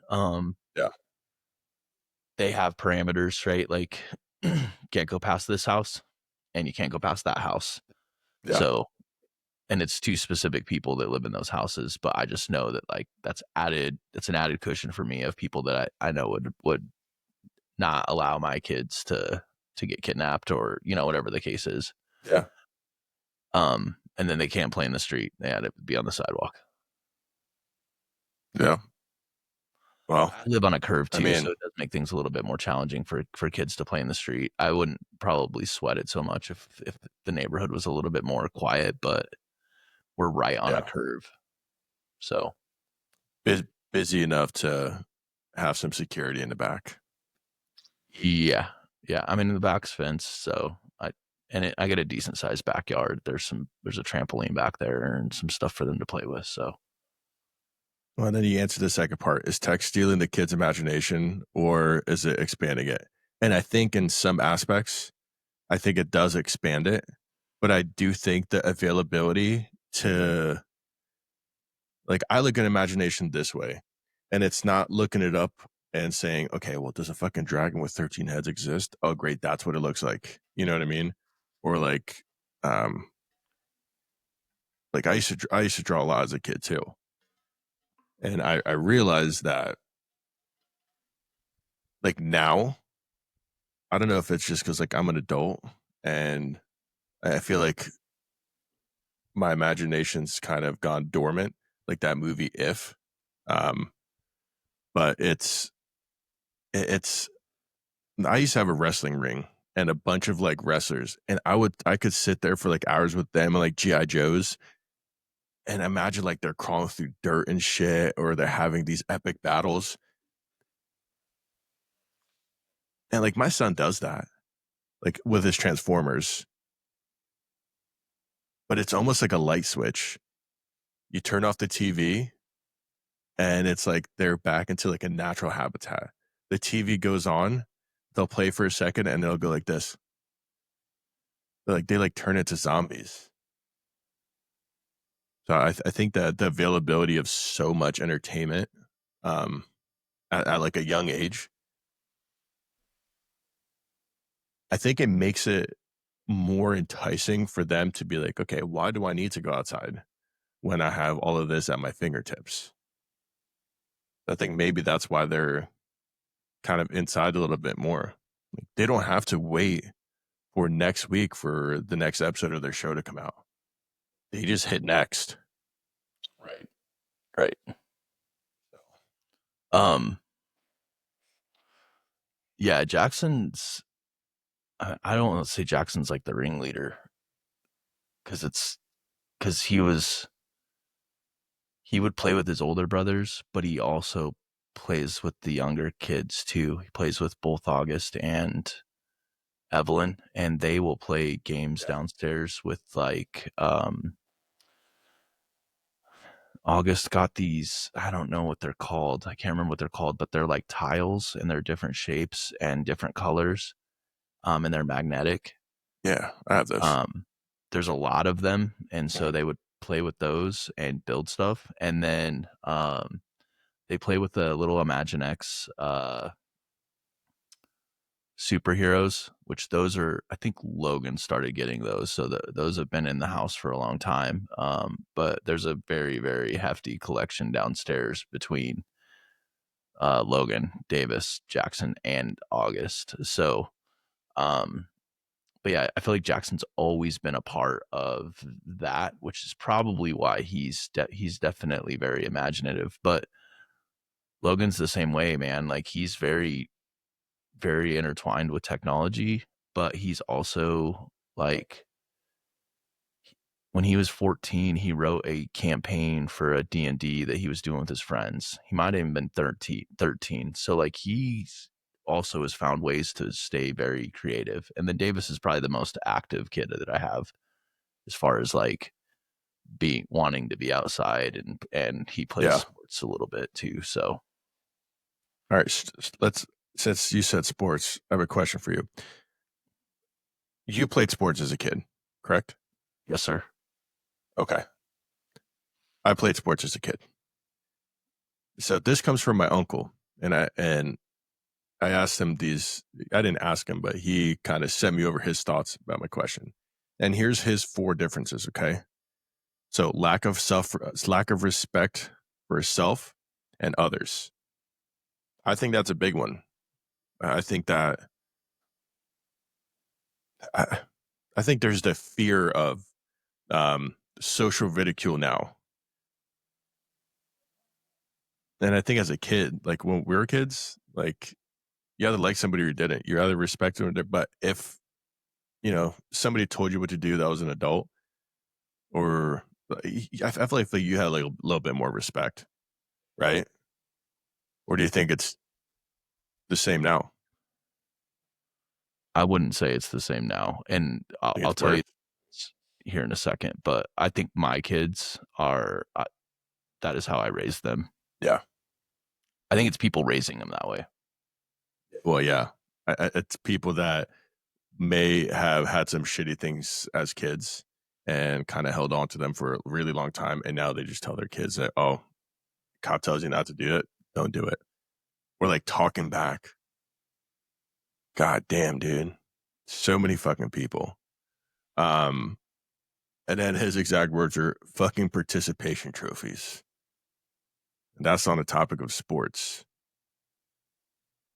Yeah, They have parameters, right? Like, can't go past this house, and you can't go past that house. yeah, So, and it's two specific people that live in those houses, but I just know that like it's an added cushion for me of people that I know would not allow my kids to get kidnapped or, whatever the case is. yeah, And then they can't play in the street. They had to be on the sidewalk. yeah. Well, I live on a curve I too, so mean, it does make things a little bit more challenging for kids to play in the street. I wouldn't probably sweat it so much if the neighborhood was a little bit more quiet, but we're right on a yeah, curve. So busy enough to have some security in the back. yeah. Yeah. I'm in the back's fence, so I get a decent sized backyard. There's a trampoline back there and some stuff for them to play with. So Well, then you answer the second part. Is tech stealing the kid's imagination or is it expanding it? And I think in some aspects, I think it does expand it, but I do think the availability to like I look at imagination this way, and it's not looking it up and saying, okay, well, does a fucking dragon with 13 heads exist? Oh, great, that's what it looks like. You know what I mean? Or um, like I used to draw a lot as a kid too, and I realized that like now, I don't know if it's just because like I'm an adult and I feel like my imagination's kind of gone dormant, like that movie If. Um, but it's I used to have a wrestling ring and a bunch of like wrestlers, and I could sit there for like hours with them and like GI Joes, and imagine like they're crawling through dirt and shit, or they're having these epic battles, and like my son does that, like with his Transformers, but it's almost like a light switch. You turn off the TV, and it's like they're back into like a natural habitat. The TV goes on, they'll play for a second, and they'll go like this. They like turn into zombies. So I think that the availability of so much entertainment um, at like a young age, I think it makes it more enticing for them to be like, okay, why do I need to go outside when I have all of this at my fingertips? I think maybe that's why they're kind of inside a little bit more. Like, they don't have to wait for next week for the next episode of their show to come out. They just hit next. right, right. Um, yeah, Jackson's. I don't want to say Jackson's like the ringleader because he would play with his older brothers, but he also plays with the younger kids too. He plays with both August and Evelyn, and they will play games Yeah. downstairs with August got these, I don't know what they're called. I can't remember what they're called, but they're like tiles and they're different shapes and different colors. And they're magnetic. Yeah, I have this. There's a lot of them, and so Mhm. they would play with those and build stuff. And then they play with the little Imaginext superheroes, which those are, I think Logan started getting those, so those have been in the house for a long time. But there's a very, very hefty collection downstairs between Logan, Davis, Jackson, and August. So, but yeah, I feel like Jackson's always been a part of that, which is probably why he's definitely very imaginative. But Logan's the same way, man. Like he's very, very intertwined with technology, but he's also like when he was 14, he wrote a campaign for a D&D that he was doing with his friends. He might have even been 13. So like he's also has found ways to stay very creative. And then Davis is probably the most active kid that I have as far as like being wanting to be outside, and he plays Yeah. sports a little bit too. So All right. Since you said sports, I have a question for you. You played sports as a kid, correct? yes, sir. Okay. I played sports as a kid. So this comes from my uncle, and I asked him these. I didn't ask him, but he kind of sent me over his thoughts about my question. And here's his 4 differences. Okay. So lack of respect for self and others. I think that's a big one. I think that I, I think there's the fear of social ridicule now. And I think as a kid, like when we were kids, like you either like somebody or you didn't. You either respect them or didn't. But if, somebody told you what to do that was an adult, or I feel like you had like a little bit more respect, right? Or do you think it's the same now? I wouldn't say it's the same now, and I I'll, think I'll it's tell worse. you here in a second. But I think my kids are that is how I raised them. Yeah. I think it's people raising them that way. Well, yeah. It's people that may have had some shitty things as kids and kind of held on to them for a really long time. And now they just tell their kids that, oh, cop tells you not to do it, don't do it. We're like talking back. God damn, dude. So many fucking people. Um, and then his exact words are fucking participation trophies. And that's on the topic of sports.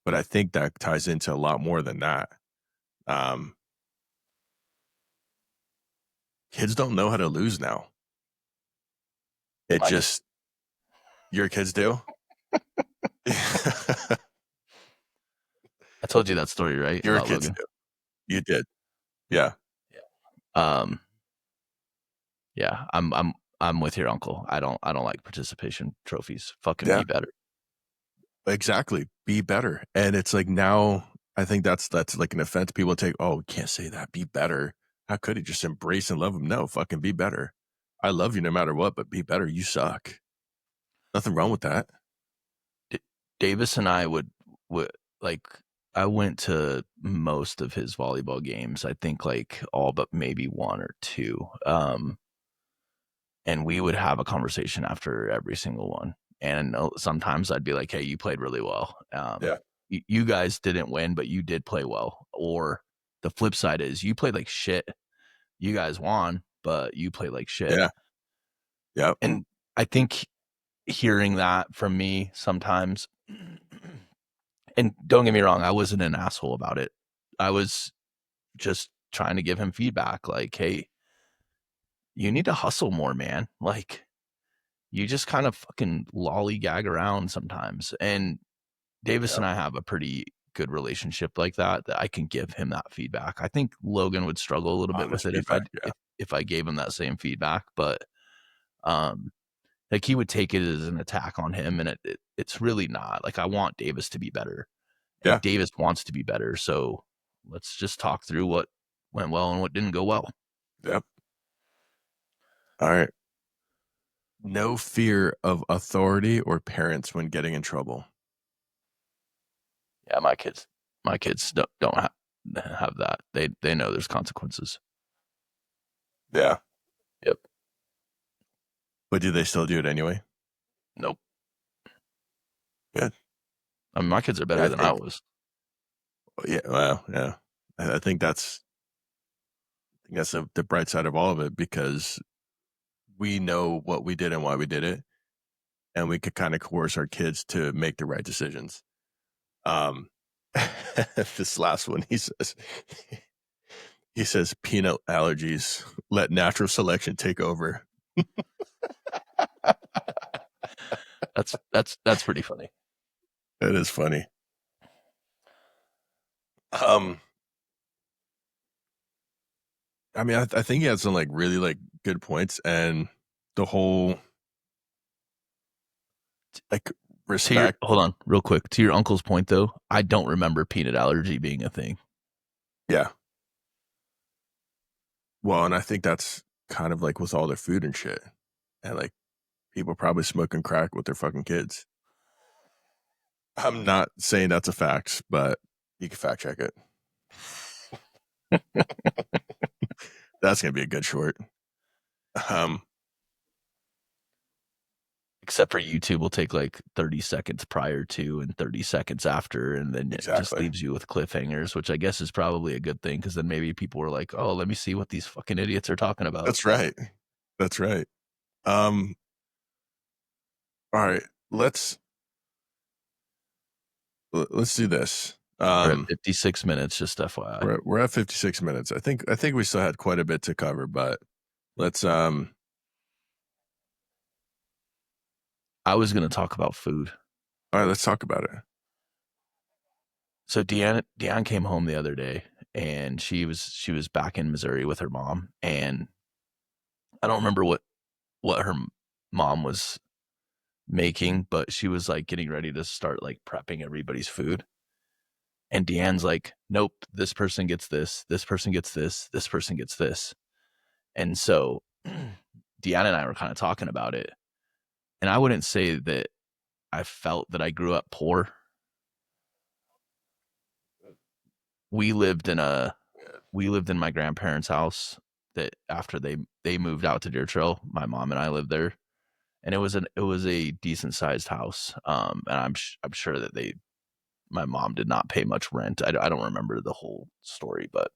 But I think that ties into a lot more than that. Um, Kids don't know how to lose now. It My just, your kids do? I told you that story, right, Your about kids Logan. do. You did. Yeah. Um, yeah, I'm with your uncle. I don't like participation trophies. Fucking Yeah. be better. Exactly. Be better. And it's like now I think that's like an offense people take, oh, we can't say that. Be better. How could he just embrace and love him? No, fucking be better. I love you no matter what, but be better. You suck. Nothing wrong with that. Davis and I would like. I went to most of his volleyball games. I think like all but maybe one or two. And we would have a conversation after every single one. And sometimes I'd be like, "Hey, you played really well. Yeah. You guys didn't win, but you did play well." Or the flip side is, you played like shit. You guys won, but you played like shit. Yeah. Yeah. And I think hearing that from me sometimes, and don't get me wrong, I wasn't an asshole about it. I was just trying to give him feedback, like, "Hey, you need to hustle more, man. Like, you just kind of fucking lollygag around sometimes." And Davis Yeah. and I have a pretty good relationship like that, that I can give him that feedback. I think Logan would struggle a little bit with Honest it if I feedback. Yeah. if I gave him that same feedback, but um like he would take it as an attack on him, and it's really not. Like I want Davis to be better, and Yeah. Davis wants to be better. So let's just talk through what went well and what didn't go well. Yep. All right. No fear of authority or parents when getting in trouble. Yeah, my kids don't have that. They know there's consequences. Yeah. Yep. But do they still do it anyway? Nope. Good. I mean, my kids are Yeah, better I than I think was. Yeah, well, yeah. I think that's the bright side of all of it because we know what we did and why we did it, and we could kind of coerce our kids to make the right decisions. Um, this last one, he says peanut allergies, let natural selection take over. That's pretty funny. That is funny. Um, I mean, I think he had some like really like good points, and the whole like respect. Hold on, real quick. To your uncle's point, though, I don't remember peanut allergy being a thing. Yeah. Well, and I think that's kind of like with all their food and shit, and like people probably smoking crack with their fucking kids. I'm not saying that's a fact, but you can fact check it. That's gonna be a good short. Um, Except for YouTube will take like 30 seconds prior to and 30 seconds after, and then it just exactly. leaves you with cliffhangers, which I guess is probably a good thing because then maybe people were like, oh, let me see what these fucking idiots are talking about. That's right. That's right. Um, all right. Let's do this. We're at 56 minutes, just FYI. We're at 56 minutes. I think we still had quite a bit to cover, but let's I was going to talk about food. all right, let's talk about it. So Deanne came home the other day and she was back in Missouri with her mom, and I don't remember what her mom was making, but she was like getting ready to start like prepping everybody's food. And Deanne's like, nope, this person gets this person gets this person gets this. And so Deanne and I were kind of talking about it. And I wouldn't say that I felt that I grew up poor. We lived in my grandparents' house that after they moved out to Deer Trail, my mom and I lived there. And it was a decent sized house. And I'm sure that my mom did not pay much rent. I don't remember the whole story, but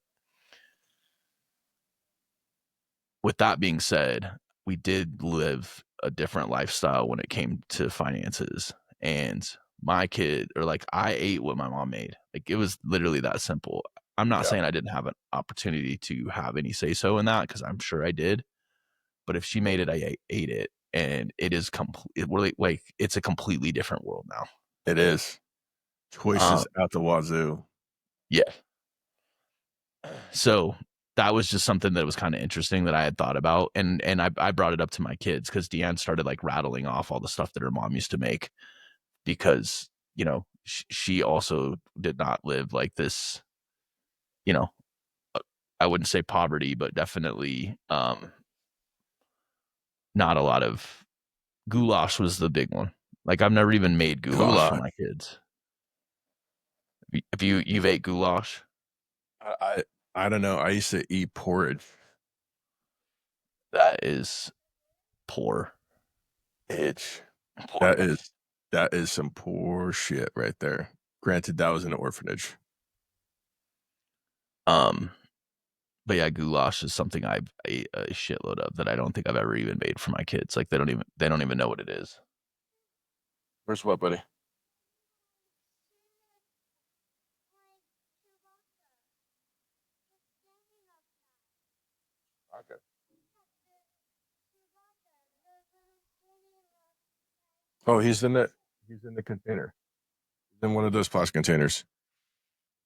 with that being said, we did live a different lifestyle when it came to finances. And my kid, or like I ate what my mom made. Like it was literally that simple. I'm not Yeah, saying I didn't have an opportunity to have any say so in that because I'm sure I did. But if she made it, I ate it. And it is complete. Like it's a completely different world now. it is. Um, Choices out the wazoo. yeah. So that was just something that was kind of interesting that I had thought about, and I brought it up to my kids because Deanne started like rattling off all the stuff that her mom used to make because she also did not live like this, you know, I wouldn't say poverty, but definitely not a lot of goulash was the big one. Like I've never even made goulash for Goulash. my kids. If you've ate goulash, I, I I don't know. I used to eat porridge. that is poor. Itch. Poor. That is that is some poor shit right there. Granted, that was an orphanage. Um, But yeah, goulash is something I've ate a shitload of that I don't think I've ever even made for my kids. Like they don't even know what it is. Where's what, buddy? Okay. Oh, he's in the container. He's in one of those plastic containers.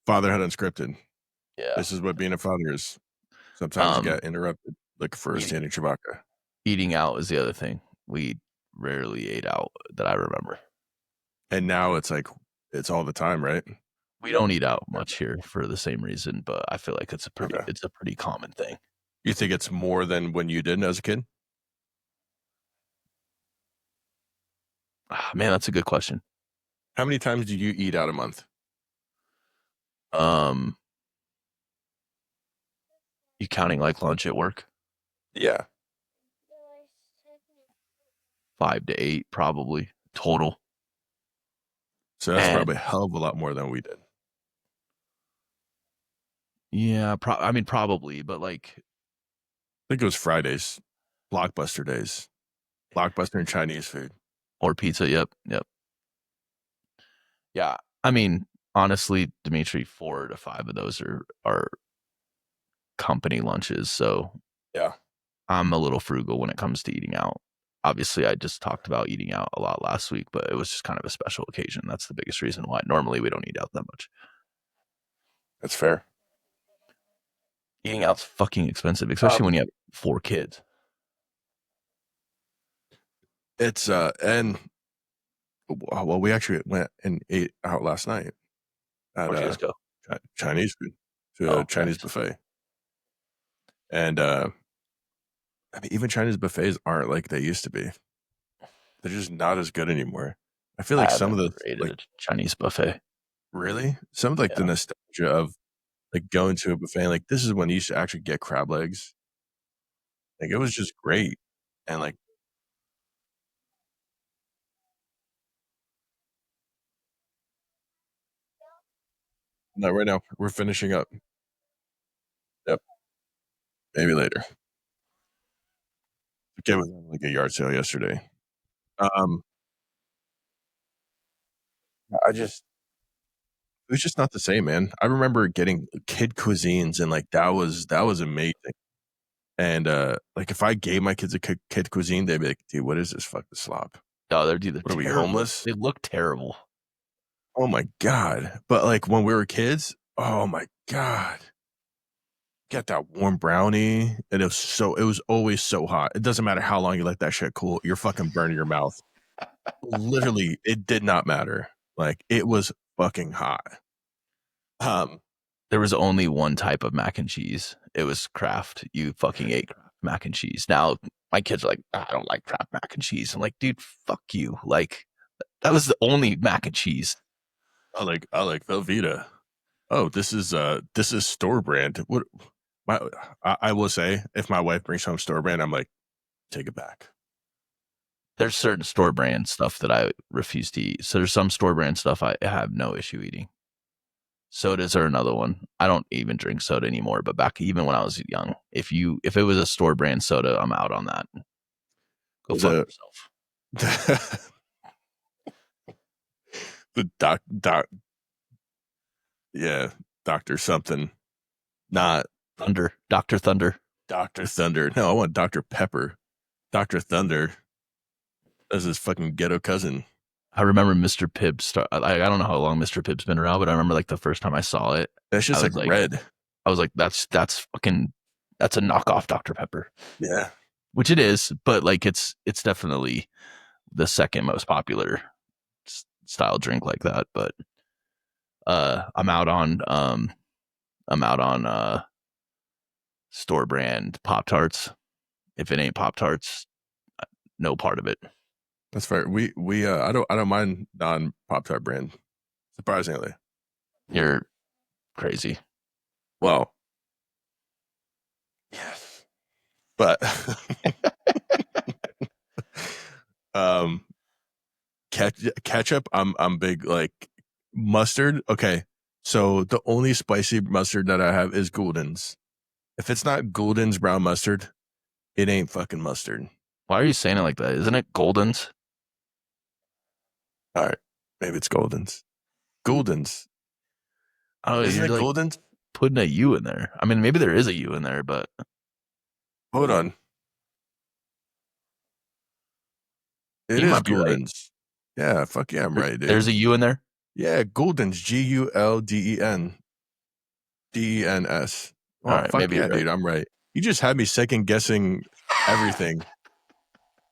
Fatherhood unscripted. Yeah. This is what being a father is. Sometimes you Um, get interrupted, like for a eating, standing Chewbacca. eating out is the other thing. We rarely ate out that I remember. And now it's like it's all the time, right? We don't eat out much here for the same reason, but I feel like Okay. it's a pretty common thing. You think it's more than when you did as a kid? Ah, man, that's a good question. How many times do you eat out a month? Um, you counting like lunch at work? Yeah. 5 to 8 probably total. So that's And probably a hell of a lot more than we did. Yeah, I mean, probably, but like, I think it was Fridays, Blockbuster days, Blockbuster and Chinese food. or pizza. Yep, yep. Yeah, I mean, honestly, Dimitri, 4 to 5 of those are company lunches. So Yeah, I'm a little frugal when it comes to eating out. Obviously, I just talked about eating out a lot last week, but it was just kind of a special occasion. That's the biggest reason why. Normally, we don't eat out that much. that's fair. Eating out's fucking expensive, especially Um, when you have 4 kids. it's and well, we actually went and ate out last night at Where'd you guys go? Chinese food to a Oh, Chinese nice. buffet, and I mean, even Chinese buffets aren't like they used to be. They're just not as good anymore. I feel like I some haven't of the rated like a Chinese buffet. really some of like the Yeah. nostalgia of like going to a buffet. Like this is when you used to actually get crab legs. Like it was just great, and like not right now. We're finishing up. Yep, maybe later. The kid was on like a yard sale yesterday. Um, I just it was just not the same, man. I remember getting kid cuisines and like that was amazing. And like if I gave my kids a kid cuisine, they'd be like, "Dude, what is this fucking slop? No, they're What are we terrible. homeless?" They look terrible. Oh my god! But like when we were kids, oh my god, get that warm brownie, and it was always so hot. It doesn't matter how long you let that shit cool, you're fucking burning your mouth. Literally, it did not matter. Like it was fucking hot. Um, There was only one type of mac and cheese. It was Kraft. You fucking ate Kraft mac and cheese. Now my kids are like, "Ah, I don't like Kraft mac and cheese." I'm like, dude, fuck you. Like that was the only mac and cheese. I like Velveeta. Oh, this is store brand. What my I will say, if my wife brings home store brand, I'm like, take it back. There's certain store brand stuff that I refuse to eat. So there's some store brand stuff I have no issue eating. Sodas are another one. I don't even drink soda anymore, but back even when I was young, if it was a store brand soda, I'm out on that. Go fuck The yourself. the doc yeah, Doctor something, not Thunder, Dr. Thunder. Doctor Thunder. No, I want Doctor Pepper. Doctor Thunder. That's his fucking ghetto cousin. I remember Mr. Pibb I don't know how long Mr. Pibb's been around, but I remember like the first time I saw it, That's I just like was like red. I was like that's fucking that's a knockoff Dr. Pepper. Yeah, Which it is, but like it's definitely the second most popular style drink like that, but I'm out on store brand Pop Tarts. If it ain't Pop Tarts, no part of it. that's fair. We I don't mind non Pop Tart brand. Surprisingly, You're crazy. well, yes, but um, ketchup. I'm big like mustard. Okay, so the only spicy mustard that I have is Gulden's. If it's not Gulden's brown mustard, it ain't fucking mustard. Why are you saying it like that? Isn't it Golden's? All right, maybe it's Golden's. Gulden's. Oh, Isn't you're it like Golden's? putting a U in there. I mean, maybe there is a U in there, but Hold on. It you is might be right. Gulden's. Yeah, fuck yeah, I'm right, There's dude. a U in there. Yeah, Gulden's. Gulden's. All Oh, right, fuck maybe yeah, you're right. dude. I'm right. You just had me second guessing everything. I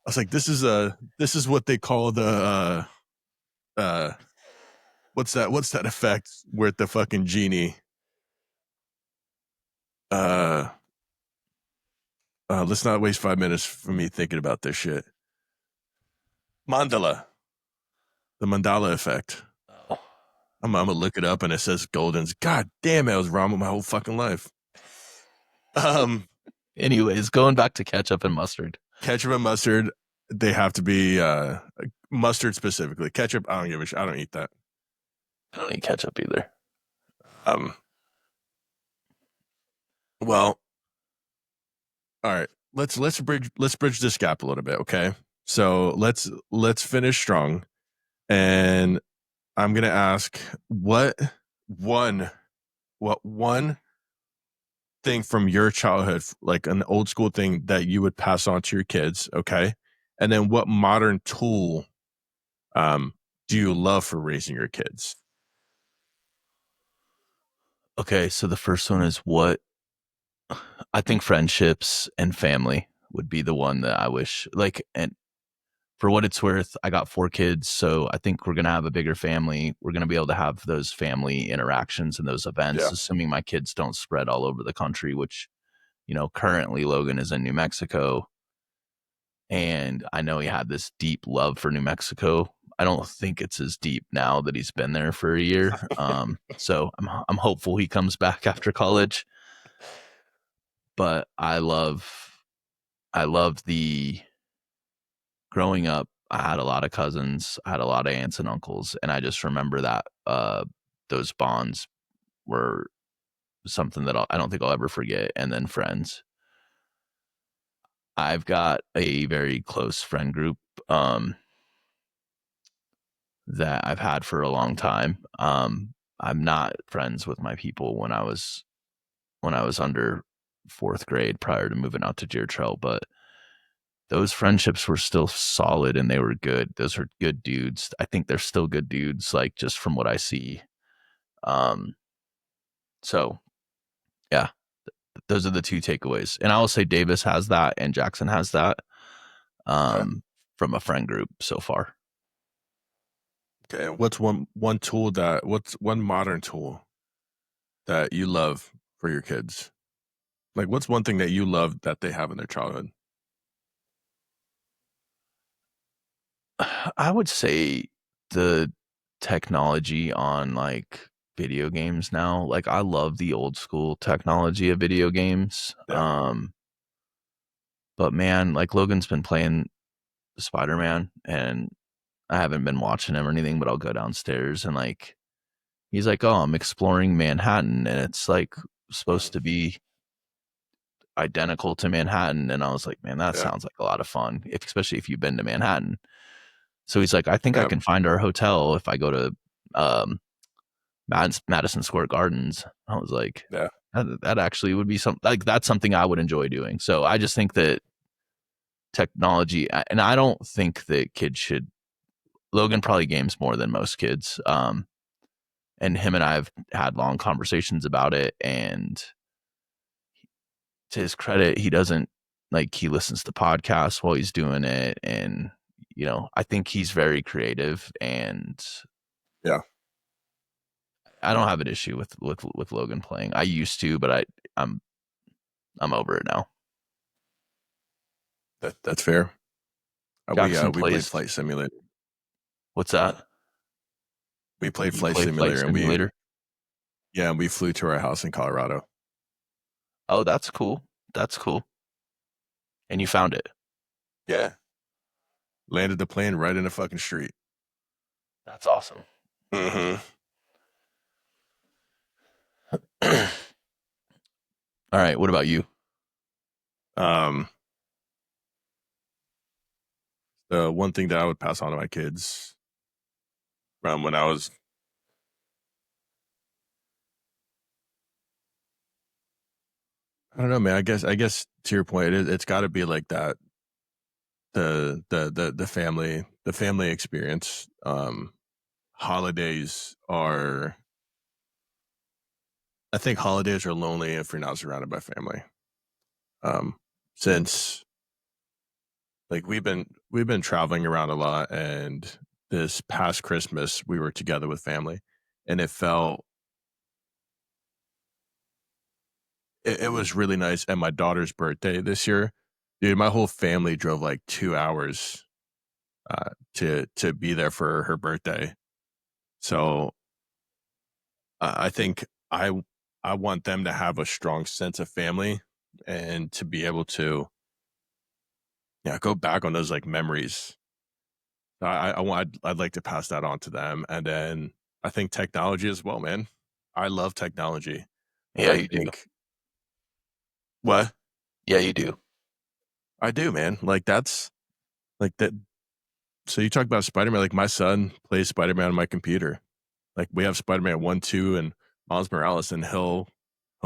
was like, this is what they call the what's that effect where the fucking genie uh let's not waste 5 minutes for me thinking about this shit. Mandala. The mandala effect. Oh. I'm gonna look it up and it says Golden's. God damn it, I was wrong with my whole fucking life. Um Anyways, going back to ketchup and mustard. Ketchup and mustard, they have to be mustard specifically. Ketchup, I don't give a shit. I don't eat that. I don't eat ketchup either. Um Well, all right. Let's bridge this gap a little bit, okay? So let's finish strong. And I'm gonna ask one what one thing from your childhood, like an old school thing that you would pass on to your kids, okay? And then what modern tool um do you love for raising your kids? Okay, so the first one is what I think friendships and family would be the one that I wish like and for what it's worth, I got 4 kids, so I think we're gonna have a bigger family. We're gonna be able to have those family interactions and those events, Yeah. assuming my kids don't spread all over the country, which, currently Logan is in New Mexico, and I know he had this deep love for New Mexico. I don't think it's as deep now that he's been there for a year. So I'm hopeful he comes back after college. But I love the growing up. I had a lot of cousins, I had a lot of aunts and uncles, and I just remember that those bonds were something that I don't think I'll ever forget. And then friends. I've got a very close friend group um, that I've had for a long time. I'm not friends with my people when I was under fourth grade prior to moving out to Deer Trail, but those friendships were still solid and they were good. Those are good dudes. I think they're still good dudes, like just from what I see. Um, so yeah, those are the two takeaways. And I will say Davis has that and Jackson has that Okay. from a friend group so far. Okay. What's one modern tool that you love for your kids? Like what's one thing that you love that they have in their childhood? I would say the technology on like video games now. Like I love the old school technology of video games. Yeah. But man, like Logan's been playing Spider-Man and I haven't been watching him or anything, but I'll go downstairs and like he's like, "Oh, I'm exploring Manhattan," and it's like Mm. supposed to be identical to Manhattan. And I was like, "Man, that Yeah. sounds like a lot of fun, especially if you've been to Manhattan." So he's like, "I think I Yeah. can find our hotel if I go to um, Madison Square Gardens." I was like, Yeah. that actually would be something like that's something I would enjoy doing. So I just think that technology, and I don't think that kids should. Logan probably games more than most kids. And him and I have had long conversations about it. And to his credit, he doesn't like he listens to podcasts while he's doing it. And, I think he's very creative and Yeah. I don't have an issue with Logan playing. I used to, but I'm I'm over it now. That's fair. Jackson We played plays Flight Simulator. what's that? We played You Flight play Flight Simulator and Simulator? we flew to our house in Colorado. Oh, that's cool. That's cool. And you found it. Yeah. Landed the plane right in the fucking street. That's awesome. Hmm. All right. What about you? Um, the one thing that I would pass on to my kids from when I was, I don't know, man. I guess to your point, it's got to be like that. The family experience. Holidays are. I think holidays are lonely if you're not surrounded by family. Um, since like we've been traveling around a lot, and this past Christmas we were together with family, and it was really nice. And my daughter's birthday this year, dude, my whole family drove like 2 hours to be there for her birthday. So I think I want them to have a strong sense of family and to be able to yeah go back on those like memories. I'd like to pass that on to them, and then I think technology as well, man. I love technology. Yeah, I you do. think What? Yeah, you do. I do, man. Like that's like that. So you talk about Spider-Man. Like my son plays Spider-Man on my computer. Like we have Spider-Man 1, 2, and Miles Morales, and he'll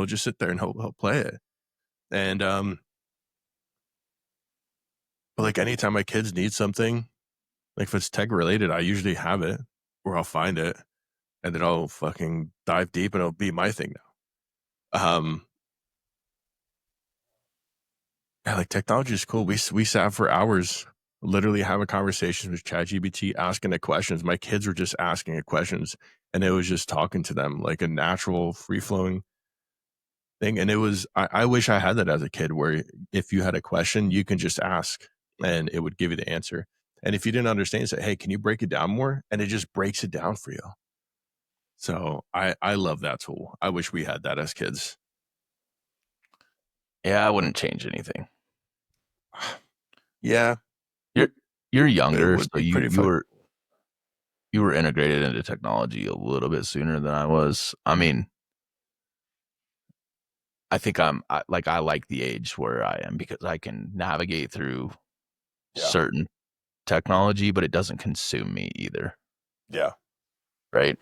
just sit there and he'll play it. And but like anytime my kids need something, like if it's tech related, I usually have it or I'll find it and then I'll fucking dive deep and it'll be my thing now. Yeah, like technology is cool. We sat for hours, literally having conversations with ChatGPT, asking it questions. My kids were just asking it questions, and it was just talking to them like a natural, free flowing thing. And it was, I wish I had that as a kid, where if you had a question, you can just ask, and it would give you the answer. And if you didn't understand, say, "Hey, can you break it down more?" And it just breaks it down for you. So I love that tool. I wish we had that as kids. Yeah, I wouldn't change anything. Yeah, You're you're it younger, would so be pretty fucking. you were integrated into technology a little bit sooner than I was. I mean, I think I like the age where I am because I can navigate through Yeah, certain technology, but it doesn't consume me either, yeah, right?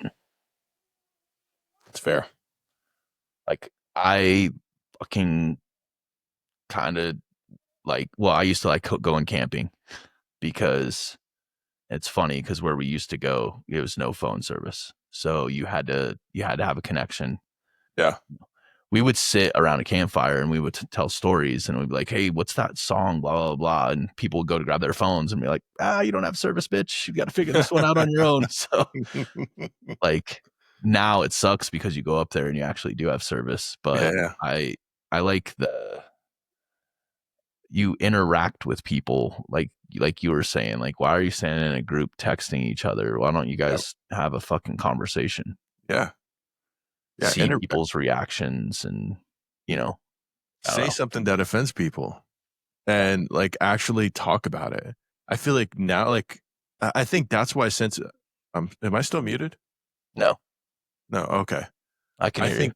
it's fair. Like I fucking kind of like, well, I used to like going camping because it's funny because where we used to go, it was no phone service. So you had to have a connection. Yeah. We would sit around a campfire and we would tell stories and we'd be like, hey, what's that song? Blah, blah, blah. And people would go to grab their phones and be like, you don't have service, bitch. You got to figure this one out on your own. So, like, now it sucks because you go up there and you actually do have service. But Yeah, I like you interact with people like you were saying, like, why are you standing in a group texting each other? Why don't you yeah, guys have a fucking conversation? yeah, yeah. See people's reactions and, you know, I don't Say know. something that offends people, and like actually talk about it. I feel like now, like I think that's why since am I still muted? No, No, okay. I can I hear you. think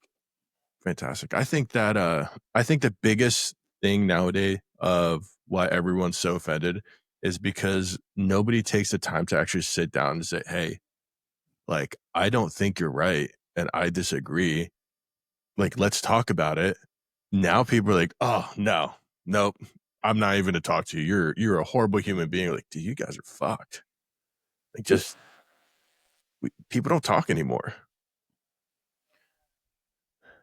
fantastic. I think the biggest thing nowadays of why everyone's so offended is because nobody takes the time to actually sit down and say, "Hey, like I don't think you're right and I disagree. Like let's talk about it." Now people are like, "Oh, no. Nope. I'm not even to talk to you. You're a horrible human being." Like, dude, you guys are fucked. Like just people don't talk anymore.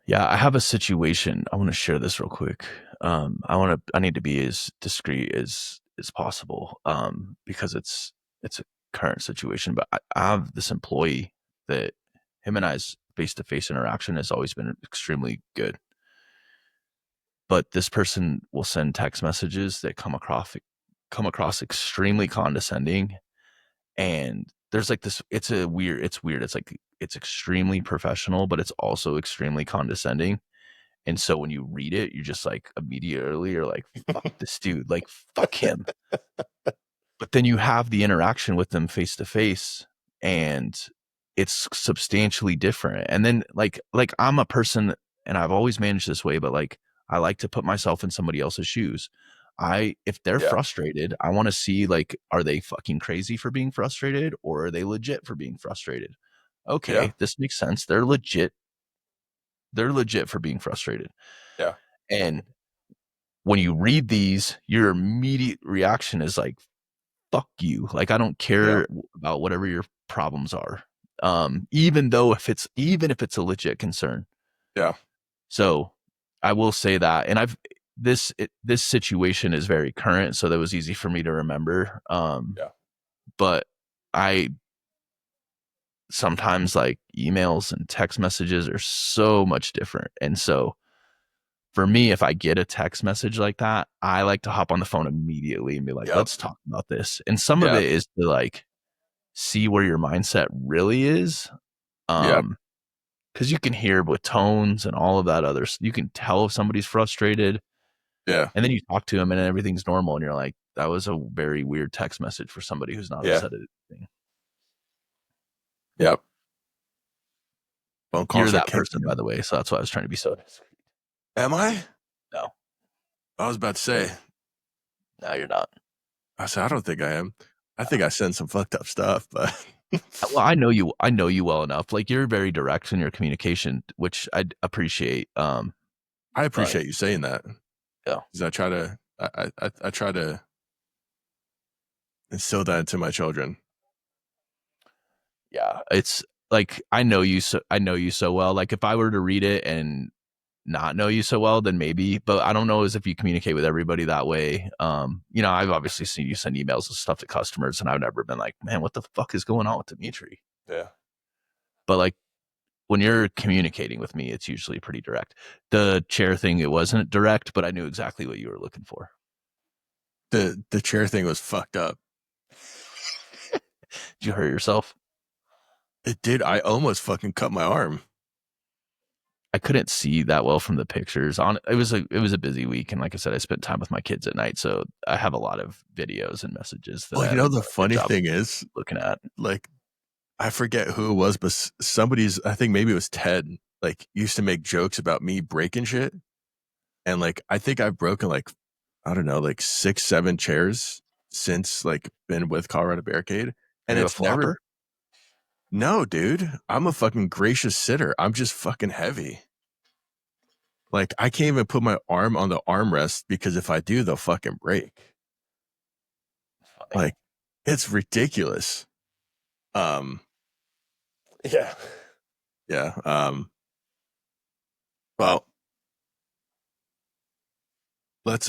Yeah, I have a situation. I want to share this real quick. I need to be as discreet as possible. Because it's a current situation, but I have this employee that him and I's face to face interaction has always been extremely good. But this person will send text messages that come across extremely condescending, and there's like this it's weird, it's like it's extremely professional but it's also extremely condescending, and so when you read it you're just like immediately you're like, fuck this dude, like, fuck him. But then you have the interaction with them face to face and it's substantially different. And then like I'm a person and I've always managed this way, but like I like to put myself in somebody else's shoes. If they're Yeah. frustrated, I want to see, like, are they fucking crazy for being frustrated or are they legit for being frustrated? Yeah. Okay, this makes sense. They're legit. They're legit for being frustrated. Yeah. And when you read these, your immediate reaction is like, fuck you. Like, I don't Yeah. care about whatever your problems are. Even if it's a legit concern. Yeah. So I will say that. And this situation is very current, so that was easy for me to remember. Yeah. But I sometimes, like, emails and text messages are so much different. And so for me, if I get a text message like that, I like to hop on the phone immediately and be like, Yep. let's talk about this. And some of Yeah. it is to, like, see where your mindset really is. Yeah. Because you can hear with tones and all of that you can tell if somebody's frustrated, Yeah. and then you talk to them and everything's normal, and you're like, that was a very weird text message for somebody who's not Yeah. upset at anything. Yep. Phone You're calls are that king, person, by the way, so that's why I was trying to be so discreet. Am I? No. I was about to say. No, you're not. I said I don't think I am. I think I send some fucked up stuff, but Well, I know you. I know you well enough. Like you're very direct in your communication, which I appreciate. I But appreciate you saying that yeah, because I try to instill that into my children. yeah. It's like I know you so. I know you so well. Like if I were to read it and not know you so well, then maybe. But I don't know as if you communicate with everybody that way. I've obviously seen you send emails and stuff to customers, and I've never been like, man, what the fuck is going on with Dimitri? Yeah. But like when you're communicating with me, it's usually pretty direct. The chair thing, it wasn't direct, but I knew exactly what you were looking for. The chair thing was fucked up. Did you hurt yourself? It did. I almost fucking cut my arm. I couldn't see that well from the pictures. On it was a busy week, and like I said, I spent time with my kids at night, so I have a lot of videos and messages that Well, I you know haven't the done a good funny job thing is, looking at. like, I forget who it was, but somebody's. I think maybe it was Ted. Like, used to make jokes about me breaking shit, and like, I think I've broken like, I don't know, like 6, 7 chairs since like been with Colorado Barricade, Are and you a it's never. flopper? No, dude, I'm a fucking gracious sitter. I'm just fucking heavy. Like, I can't even put my arm on the armrest because if I do, they'll fucking break. Funny. Like, it's ridiculous. Um, yeah, yeah. Well, let's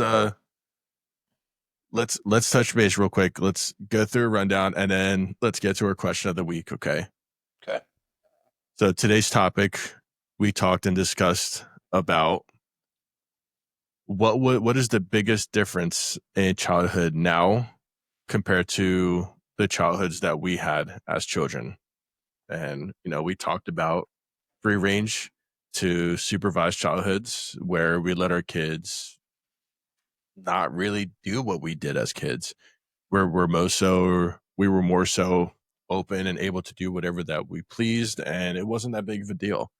let's touch base real quick. Let's go through a rundown and then let's get to our question of the week. Okay. Okay. So today's topic, we talked and discussed about what is the biggest difference in childhood now compared to the childhoods that we had as children. And we talked about free range to supervised childhoods where we let our kids not really do what we did as kids. We were more so open and able to do whatever that we pleased, and it wasn't that big of a deal.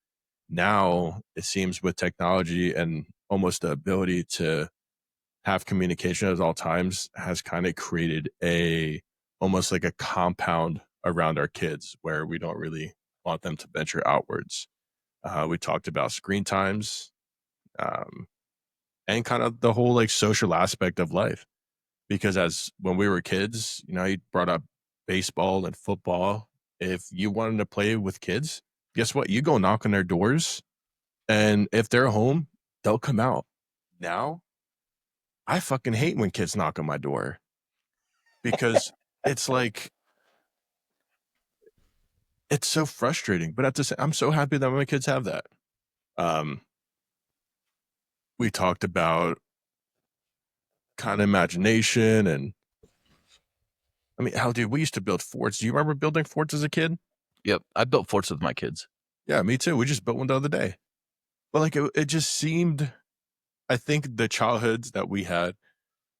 Now it seems with technology and almost the ability to have communication at all times has kind of created a almost like a compound around our kids where we don't really want them to venture outwards. We talked about screen times, um, and kind of the whole like social aspect of life. Because as when we were kids, you brought up baseball and football. If you wanted to play with kids, guess what? You go knock on their doors, and if they're home, they'll come out. Now, I fucking hate when kids knock on my door because it's like it's so frustrating. But at the same, I'm so happy that my kids have that. Um, we talked about kind of imagination and I mean, hell, dude, we used to build forts. Do you remember building forts as a kid? Yep. I built forts with my kids. Yeah, me too. We just built one the other day. But like it just seemed I think the childhoods that we had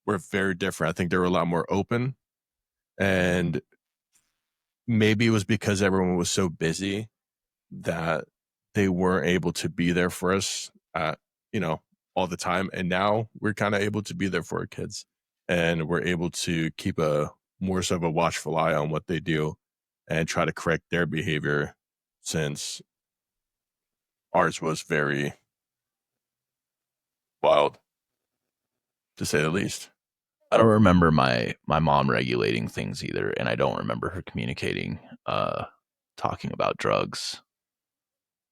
were very different. I think they were a lot more open. And maybe it was because everyone was so busy that they weren't able to be there for us you know, all the time. And now we're kind of able to be there for our kids. And we're able to keep a more so of a watchful eye on what they do and try to correct their behavior since ours was very wild, to say the least. I don't remember my mom regulating things either, and I don't remember her communicating, talking about drugs,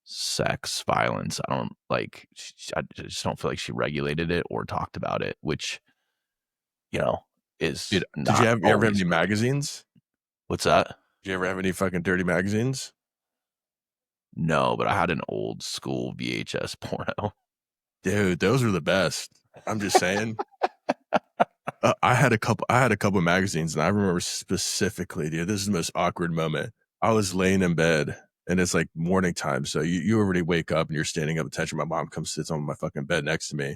sex, violence. I don't like. I just don't feel like she regulated it or talked about it, which you know is Did you not have you ever have always any good. magazines? What's that? Did you ever have any fucking dirty magazines? No, but I had an old school VHS porno. Dude, those were the best. I'm just saying. I had a couple. I had a couple magazines, and I remember specifically, dude. This is the most awkward moment. I was laying in bed, and it's like morning time, so you already wake up, and you're standing up. Attention. My mom comes sits on my fucking bed next to me,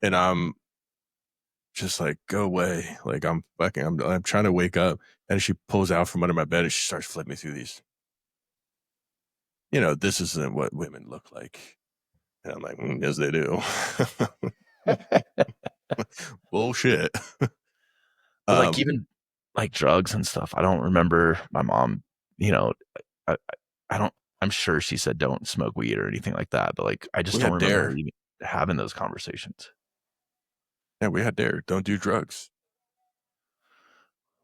and I'm just like, go away. Like I'm trying to wake up, and she pulls out from under my bed, and she starts flipping me through these. This isn't what women look like. And I'm like, yes, they do. Bullshit. But like even like drugs and stuff, I don't remember my mom, you know, I, I don't, I'm sure she said don't smoke weed or anything like that, but like I just we don't had remember her dare. even having those conversations. Yeah, we had dare. Don't do drugs.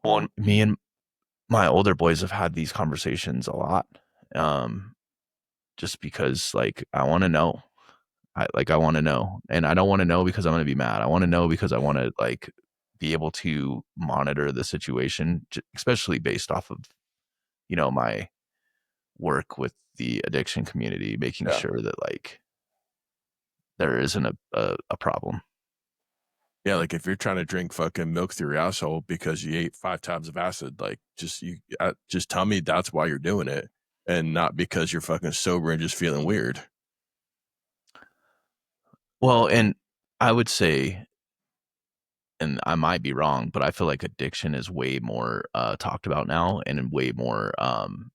Well, me and my older boys have had these conversations a lot. Um, just because like I want to know. I want to know, and I don't want to know because I'm going to be mad. I want to know because I want to like be able to monitor the situation, especially based off of my work with the addiction community, making Yeah. sure that like there isn't a problem. Yeah, like if you're trying to drink fucking milk through your asshole because you ate 5 times of acid, like just tell me that's why you're doing it, and not because you're fucking sober and just feeling weird. Well, and I would say, and I might be wrong, but I feel like addiction is way more talked about now and way more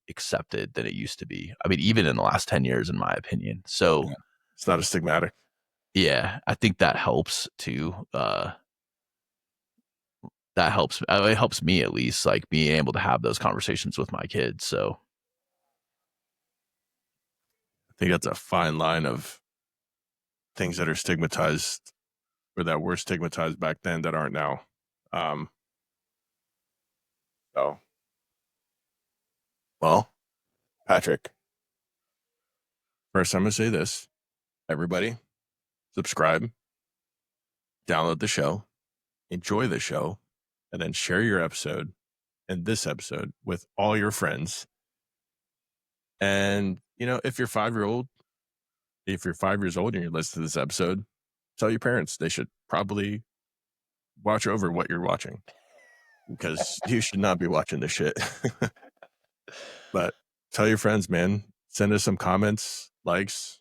accepted than it used to be. I mean, even in the last 10 years, in my opinion. So, Yeah. It's not as stigmatic. yeah, I think that helps too. That helps. It helps me at least, like being able to have those conversations with my kids. So, I think that's a fine line of things that are stigmatized or that were stigmatized back then that aren't now. Um, so, well, Patrick, first I'm going to say this. Everybody, subscribe, download the show, enjoy the show, and then share your episode and this episode with all your friends. And, if you're 5 year old, if you're 5 years old and you're listening to this episode, tell your parents they should probably watch over what you're watching because you should not be watching this shit. But tell your friends, man. Send us some comments, likes.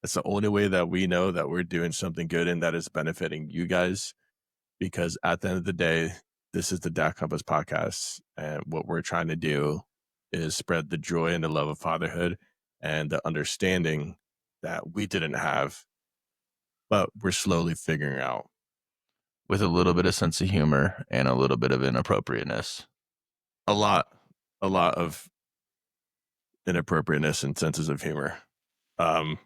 It's the only way that we know that we're doing something good and that is benefiting you guys. Because at the end of the day, this is the Dad Compass podcast. And what we're trying to do is spread the joy and the love of fatherhood and the understanding that we didn't have, but we're slowly figuring out. with a little bit of sense of humor and a little bit of inappropriateness. A lot, a lot of inappropriateness and senses of humor. Um,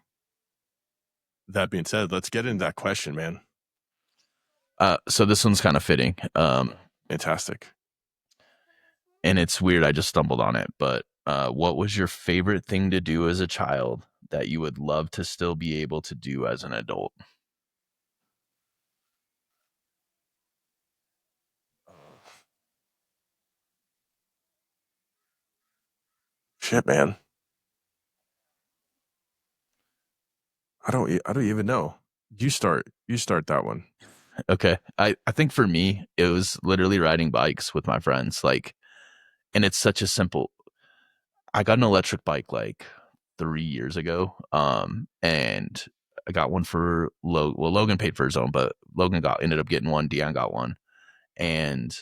that being said, let's get into that question, man. So this one's kind of fitting. Fantastic. And it's weird. I just stumbled on it. But what was your favorite thing to do as a child that you would love to still be able to do as an adult? Shit, man. I don't even know. You start that one. Okay. I think for me, it was literally riding bikes with my friends. Like, and it's such a simple. I got an electric bike like 3 years ago. And I got one for Logan paid for his own, but Logan ended up getting one. Deanne got one. And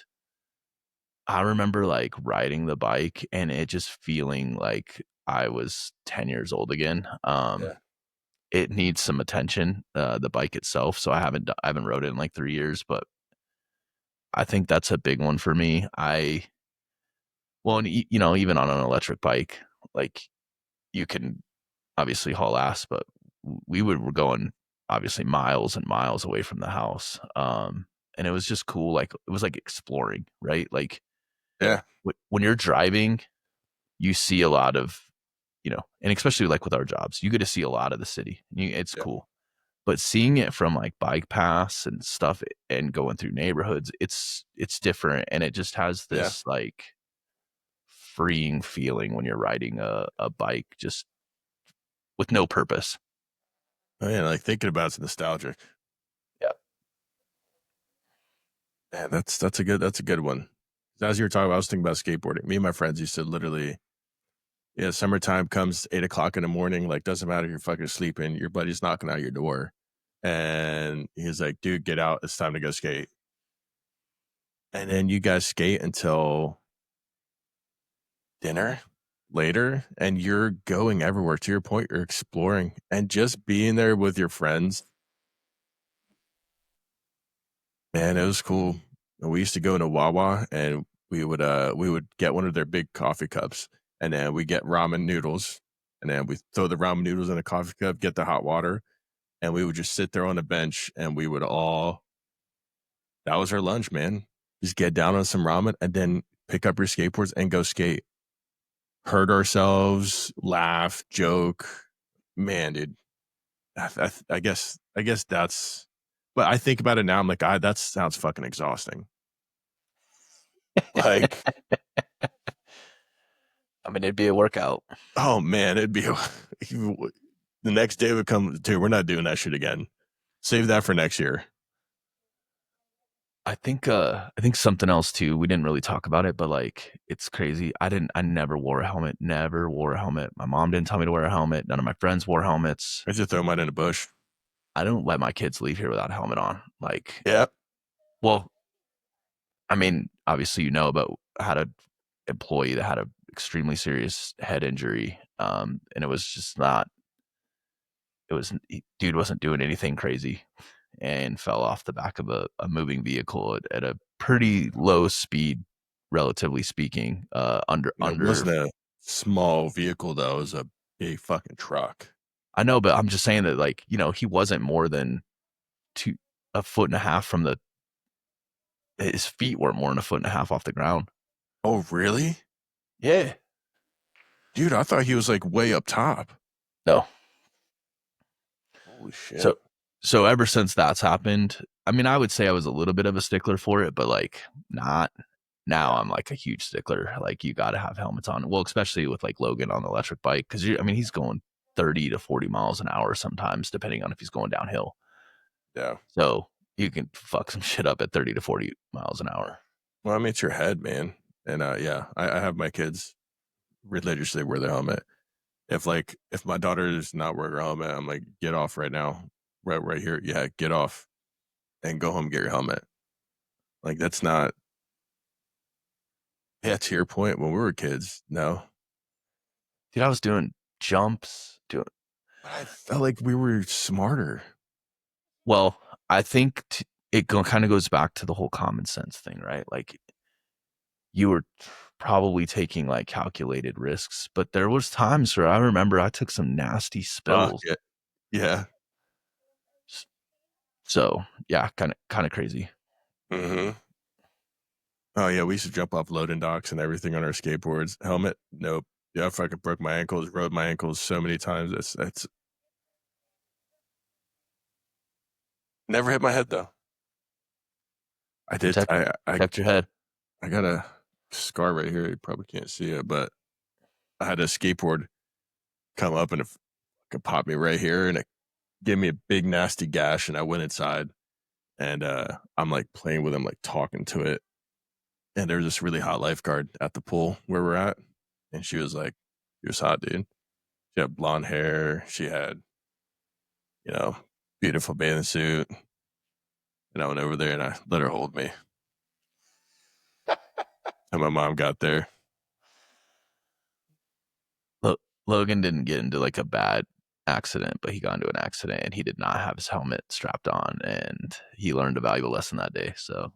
I remember like riding the bike and it just feeling like I was 10 years old again. Yeah. It needs some attention, the bike itself. So I haven't rode it in like 3 years, but I think that's a big one for me. Well, and even on an electric bike, like you can obviously haul ass, but were going obviously miles and miles away from the house. And it was just cool. Like it was like exploring, right? Like Yeah. when you're driving, you see a lot of, and especially like with our jobs, you get to see a lot of the city. It's Yeah. cool. But seeing it from like bike paths and stuff and going through neighborhoods, it's different. And it just has Yeah. this like freeing feeling when you're riding a bike just with no purpose. Oh yeah, like thinking about it's nostalgic. Yeah. Man, that's a good one. As you were talking about, I was thinking about skateboarding. Me and my friends used to literally, yeah, summertime comes 8 o'clock in the morning, like doesn't matter if you're fucking sleeping, your buddy's knocking out your door. And he's like, dude, get out, it's time to go skate. And then you guys skate until dinner later, and you're going everywhere. To your point, you're exploring and just being there with your friends Man, it was cool. We used to go into Wawa and we would get one of their big coffee cups, and then we get ramen noodles, and then we throw the ramen noodles in a coffee cup, get the hot water, and we would just sit there on a bench and we would all that was our lunch, man. Just get down on some ramen and then pick up your skateboards and go skate. Hurt ourselves, laugh, joke. Man, dude, I guess that's. But I think about it now. I'm like, that sounds fucking exhausting. Like, I mean, it'd be a workout. oh man, it'd be the next day would come. Dude, we're not doing that shit again. Save that for next year. I think something else too. We didn't really talk about it, but like it's crazy. I never wore a helmet. Never wore a helmet. My mom didn't tell me to wear a helmet. None of my friends wore helmets. I just throw mine in a bush. I don't let my kids leave here without a helmet on. Like, Yeah. well, I mean, obviously you know about I had an employee that had a extremely serious head injury. And it was just not dude wasn't doing anything crazy and fell off the back of a moving vehicle at a pretty low speed, relatively speaking, It under. wasn't a small vehicle though. It was a big fucking truck. I know, but I'm just saying that, like, he wasn't more than a foot and a half from his feet weren't more than a foot and a half off the ground. Oh, really? Yeah. Dude, I thought he was like way up top. No. Holy shit. So ever since that's happened, I mean, I would say I was a little bit of a stickler for it, but like not now. I'm like a huge stickler. Like, you got to have helmets on. Well, especially with like Logan on the electric bike, because I mean, he's going 30 to 40 miles an hour sometimes, depending on if he's going downhill. Yeah. So you can fuck some shit up at 30 to 40 miles an hour. Well, I mean, it's your head, man. And yeah, I have my kids religiously wear their helmet. If my daughter is not wearing her helmet, I'm like, get off right now, right here. Yeah, get off, and go home and get your helmet. Like, that's not. Yeah, to your point, when we were kids, no. Dude, I was doing jumps, I felt like we were smarter. well, I think it kind of goes back to the whole common sense thing, right? Like, you were probably taking like calculated risks, but there was times where I remember I took some nasty spills. Yeah, yeah. So yeah, kind of crazy. Mm-hmm. Oh yeah, we used to jump off loading docks and everything on our skateboards. Helmet, nope. Yeah, I fucking broke my ankles, rode my ankles so many times. That's never hit my head though. I did. Protect your head. I got a scar right here. You probably can't see it, but I had a skateboard come up and it could pop me right here, and it gave me a big nasty gash. And I went inside, and I'm like playing with him, like talking to it. And there's this really hot lifeguard at the pool where we're at, and she was like, "She was hot, dude. She had blonde hair. She had, you know, beautiful bathing suit." And I went over there and I let her hold me. And my mom got there. Logan didn't get into like a bad accident, but he got into an accident and he did not have his helmet strapped on, and he learned a valuable lesson that day. So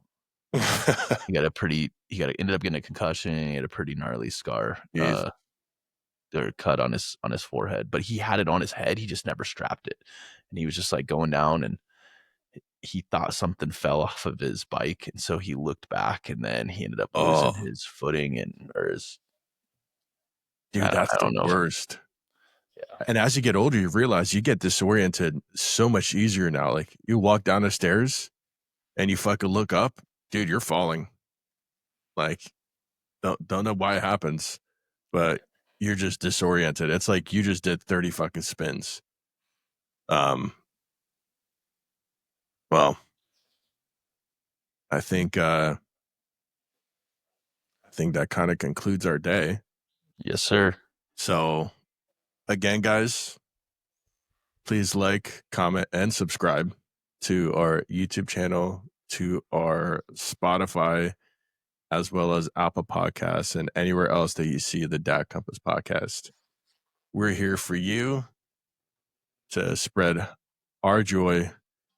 ended up getting a concussion. He had a pretty gnarly scar, or cut on his forehead, but he had it on his head. He just never strapped it, and he was just like going down, and he thought something fell off of his bike, and so he looked back, and then he ended up losing his footing or his. Dude, that's I don't the know. worst. Yeah. And as you get older, you realize you get disoriented so much easier now. Like, you walk down the stairs and you fucking look up, dude, you're falling. Like, don't know why it happens, but you're just disoriented. It's like you just did 30 fucking spins. Well, I think that kind of concludes our day. Yes, sir. So again, guys, please like, comment, and subscribe to our YouTube channel, to our Spotify, as well as Apple Podcasts and anywhere else that you see the Dad Compass podcast. We're here for you to spread our joy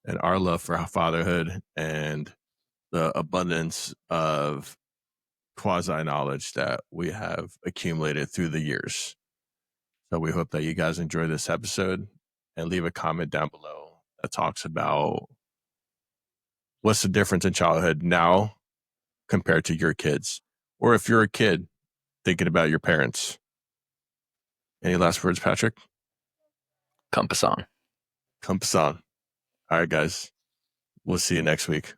and our love for fatherhood and the abundance of quasi knowledge that we have accumulated through the years. So we hope that you guys enjoy this episode, and leave a comment down below that talks about what's the difference in childhood now compared to your kids, or if you're a kid thinking about your parents. Any last words, Patrick? Compass on. Compass on. All right, guys. We'll see you next week.